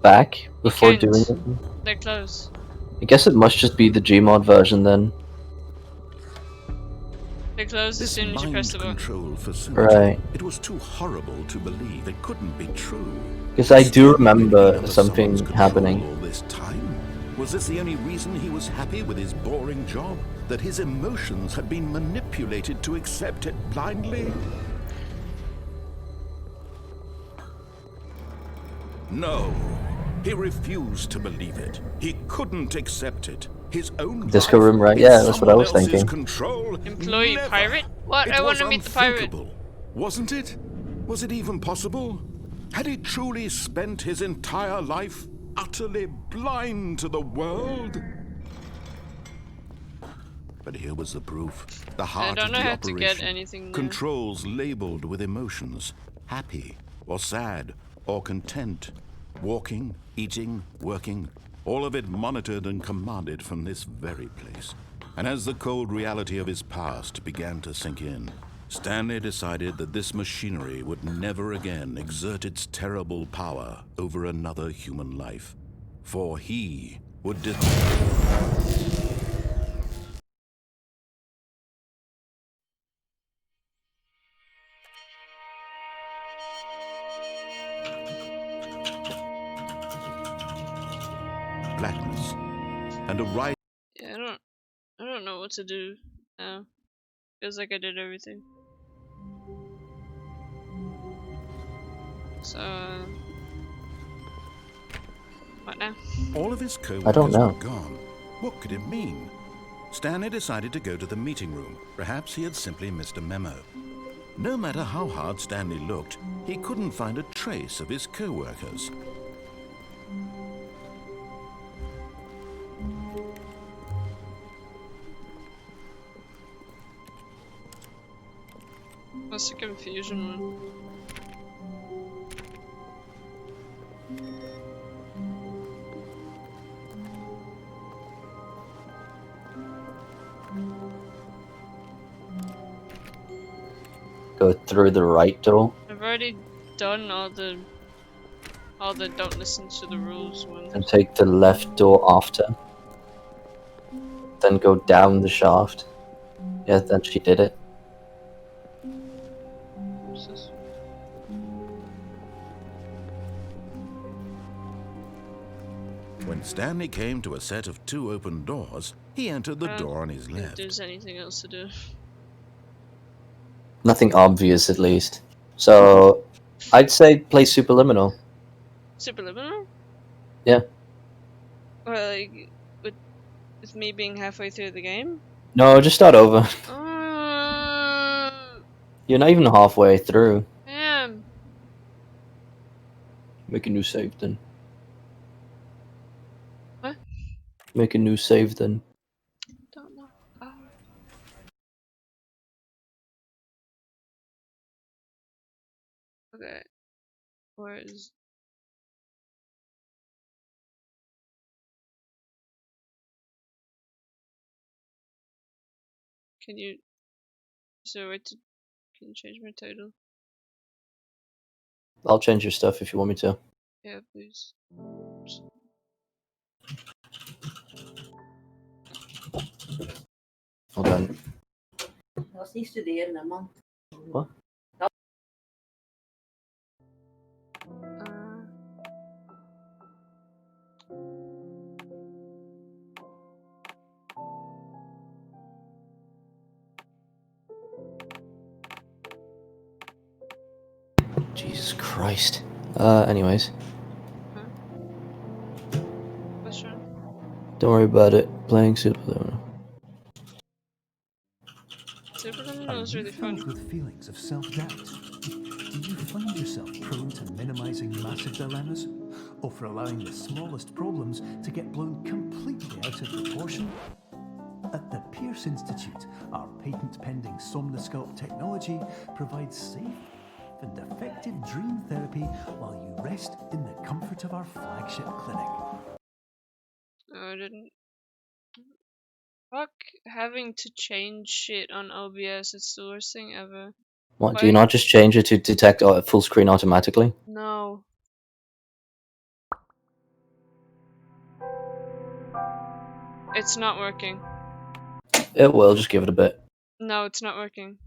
back before can't. doing it? They're close. I guess it must just be the Gmod version then. They're close as This soon as you press mind the button. control facility, Right. it was too horrible to believe it couldn't be true. Because I do Stanley had been remember under something someone's control happening. all this time. Was this the only reason he was happy with his boring job? That his emotions had been manipulated to accept it blindly? No. He refused to believe it. He couldn't accept it. His own Disco life room, right? in Yeah, that's what I someone was else's thinking. Control? Employee Never. pirate? What? It I want was to meet the pirate. unthinkable, wasn't it? Was it even possible? Had he truly spent his entire life utterly blind to the world? But here was the proof. The heart don't of know the how to get operation. anything there. Controls labeled with emotions. Happy, or sad, or content. Walking, eating, working. All of it monitored and commanded from this very place. And as the cold reality of his past began to sink in, Stanley decided that this machinery would never again exert its terrible power over another human life. For he would blackness and a right. Yeah, I don't know what to do now. Feels like I did everything. So, what now? All of his I don't co-workers know. were gone. What could it mean? Stanley decided to go to the meeting room. Perhaps he had simply missed a memo. No matter how hard Stanley looked, he couldn't find a trace of his co-workers. What's the confusion one? Go through the right door I've already done all the don't listen to the rules ones. and take the left door after. Then go down the shaft. Yeah, then she did it. What's this? When Stanley came to a set of 2 open doors, he entered the door on his If left. there's anything else to do. Nothing obvious, at least. So, I'd say play Superliminal. Superliminal? Yeah. Or like with me being halfway through the game? No, just start over. You're not even halfway through. Damn. Make a new save then. What? Make a new save then. Don't know. Oh. Okay. Where is? Can you? Is there a way to? Can you change my title? I'll change your stuff if you want me to. Yeah, please. Hold on. Dat is niet studeren, hè, man. What? Jesus Christ. Anyways. What's wrong? Don't worry about it. Playing Superliminal. Superliminal is really Filled fun. with feelings of self-doubt. Do you find yourself prone to minimizing massive dilemmas, or for allowing the smallest problems to get blown completely out of proportion? At the Pierce Institute, our patent-pending Somnosculpt technology provides safe and effective dream therapy while you rest in the comfort of our flagship clinic. No, I didn't. Fuck having to change shit on OBS, it's the worst thing ever. What, do you not just change it to detect full screen automatically? No. It's not working. It will, just give it a bit. No, it's not working.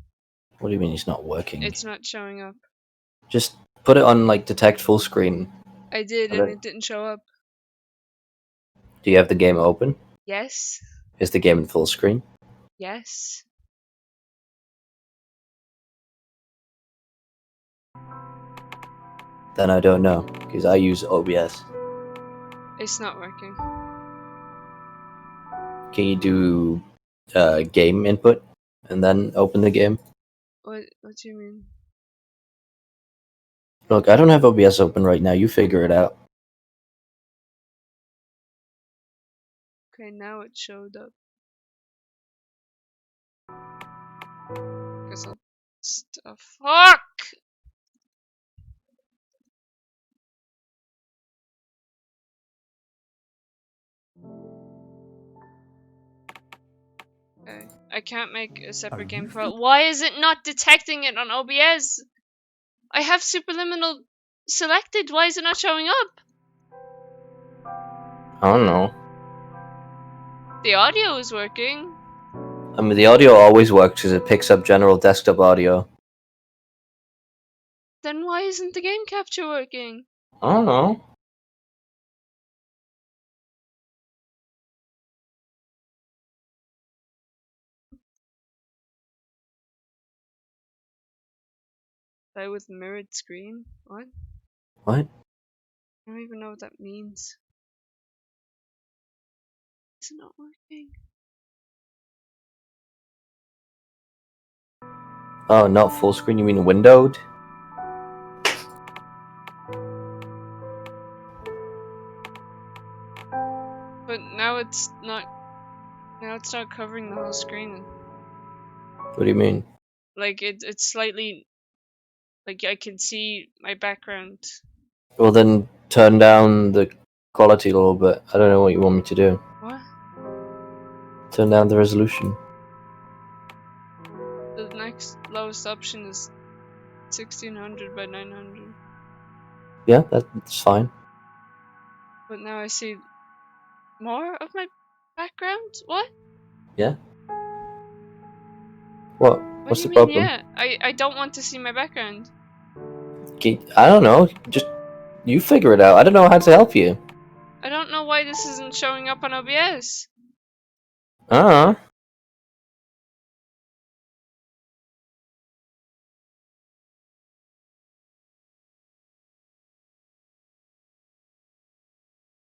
What do you mean it's not working? It's not showing up. Just put it on, like, detect full screen. I did, and it didn't show up. Do you have the game open? Yes. Is the game in full screen? Yes. Then I don't know, because I use OBS. It's not working. Can you do game input and then open the game? What do you mean? Look, I don't have OBS open right now. You figure it out. Okay, now it showed up. Guess I'll stuff. Fuck! Okay, I can't make a separate game file. Why is it not detecting it on OBS? I have superliminal selected. Why is it not showing up? I don't know. The audio is working. I mean, the audio always works because it picks up general desktop audio. Then why isn't the game capture working? I don't know. Play with mirrored screen? What? What? I don't even know what that means. Is it not working? Oh, not full screen? You mean windowed? But now it's not. Now it's not covering the whole screen. What do you mean? Like it's slightly. Like I can see my background. Well, then turn down the quality a little bit. I don't know what you want me to do. What? Turn down the resolution. The next lowest option is 1600 by 900. Yeah, that's fine. But now I see more of my background? What? Yeah. What? What What's do the you mean, problem? yeah? I don't want to see my background. I don't know. Just you figure it out. I don't know how to help you. I don't know why this isn't showing up on OBS. Uh-huh.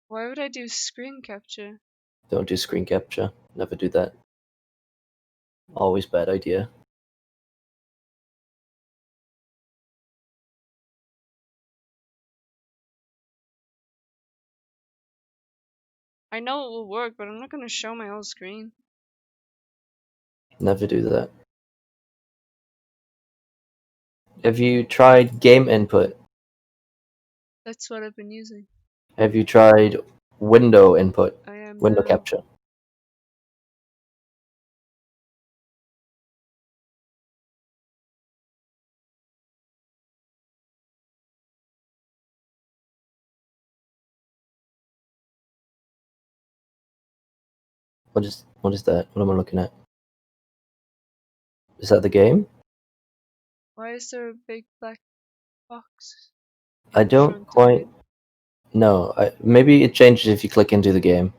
Why would I do screen capture? Don't do screen capture. Never do that. Always bad idea. I know it will work, but I'm not gonna show my whole screen. Never do that. Have you tried game input? That's what I've been using. Have you tried window input? I am Window now. capture. What is that? What am I looking at? Is that the game? Why is there a big black box? I in don't front of quite me? know. Maybe it changes if you click into the game.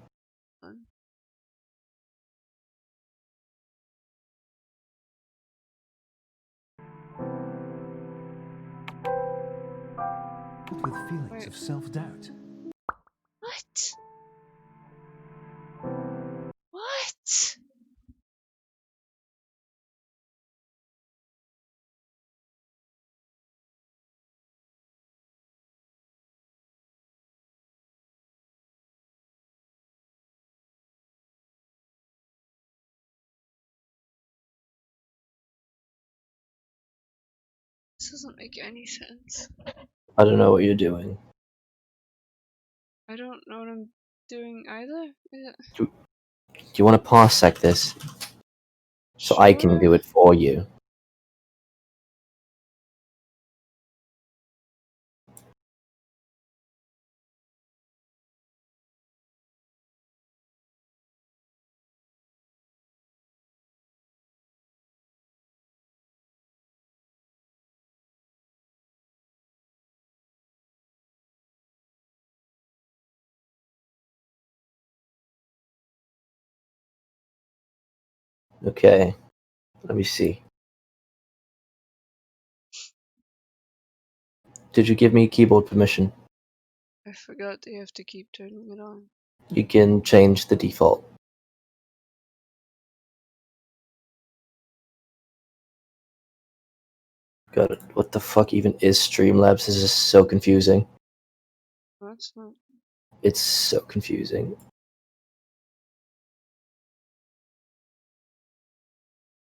With feelings Wait. of self-doubt. What? What? This doesn't make any sense. I don't know what you're doing. I don't know what I'm doing either. you want to parsec this? So I can do it for you. Okay, let me see. Did you give me keyboard permission? I forgot that you have to keep turning it on. You can change the default. Got it. What the fuck even is Streamlabs? This is so confusing. That's not. It's so confusing.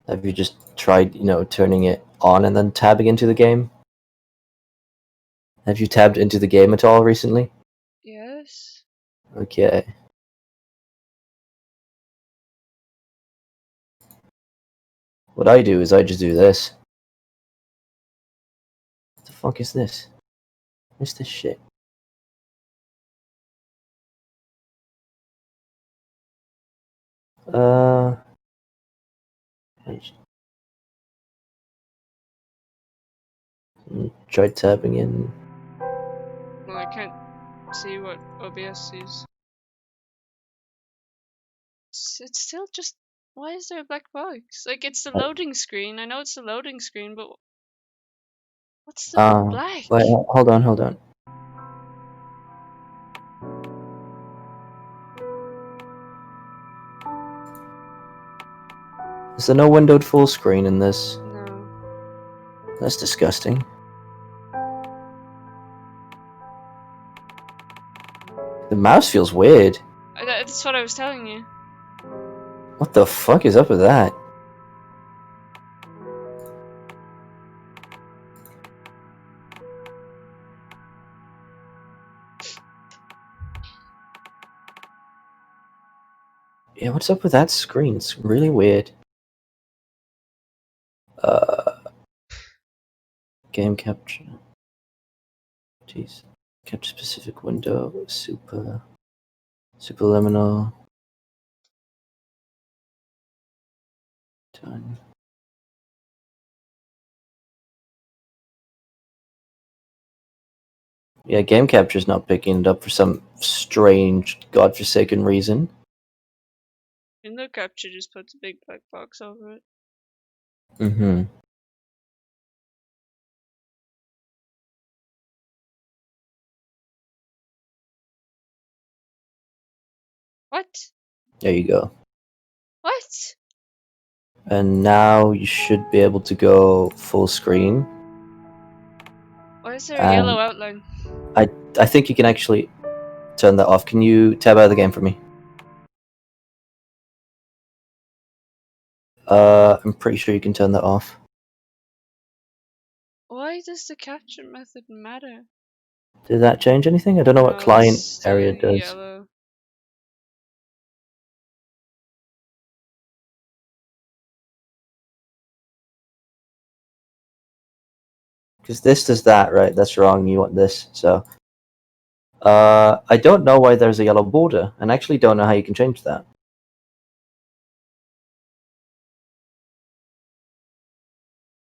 Have you just tried, turning it on and then tabbing into the game? Have you tabbed into the game at all recently? Yes. Okay. What I do is I just do this. What the fuck is this? What's this shit? Try tabbing in. Well, I can't see what OBS sees. It's still just. Why is there a black box? Like, it's the loading screen. I know it's the loading screen, but what's the black? Wait, hold on. Is there no windowed full screen in this? No. That's disgusting. The mouse feels weird. That's what I was telling you. What the fuck is up with that? Yeah, what's up with that screen? It's really weird. Game capture. Jeez. Capture specific window. Superliminal. Done. Yeah, game capture's not picking it up for some strange, godforsaken reason. Window capture just puts a big black box over it. Mm-hmm. What? There you go. What? And now you should be able to go full screen. Why is there a yellow outline? I think you can actually turn that off. Can you tab out of the game for me? I'm pretty sure you can turn that off. Why does the capture method matter? Did that change anything? I don't know what No, client it's still area does. yellow. Because this does that, right? That's wrong. You want this. So, I don't know why there's a yellow border, and I actually don't know how you can change that.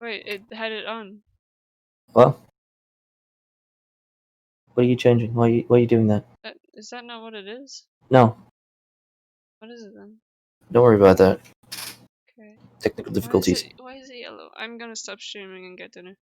Wait, it had it on. Well, what are you changing? Why are you doing that? Is that not what it is? No, What is it then? don't worry about that. Okay. Technical difficulties. Why is it yellow? I'm gonna stop streaming and get dinner.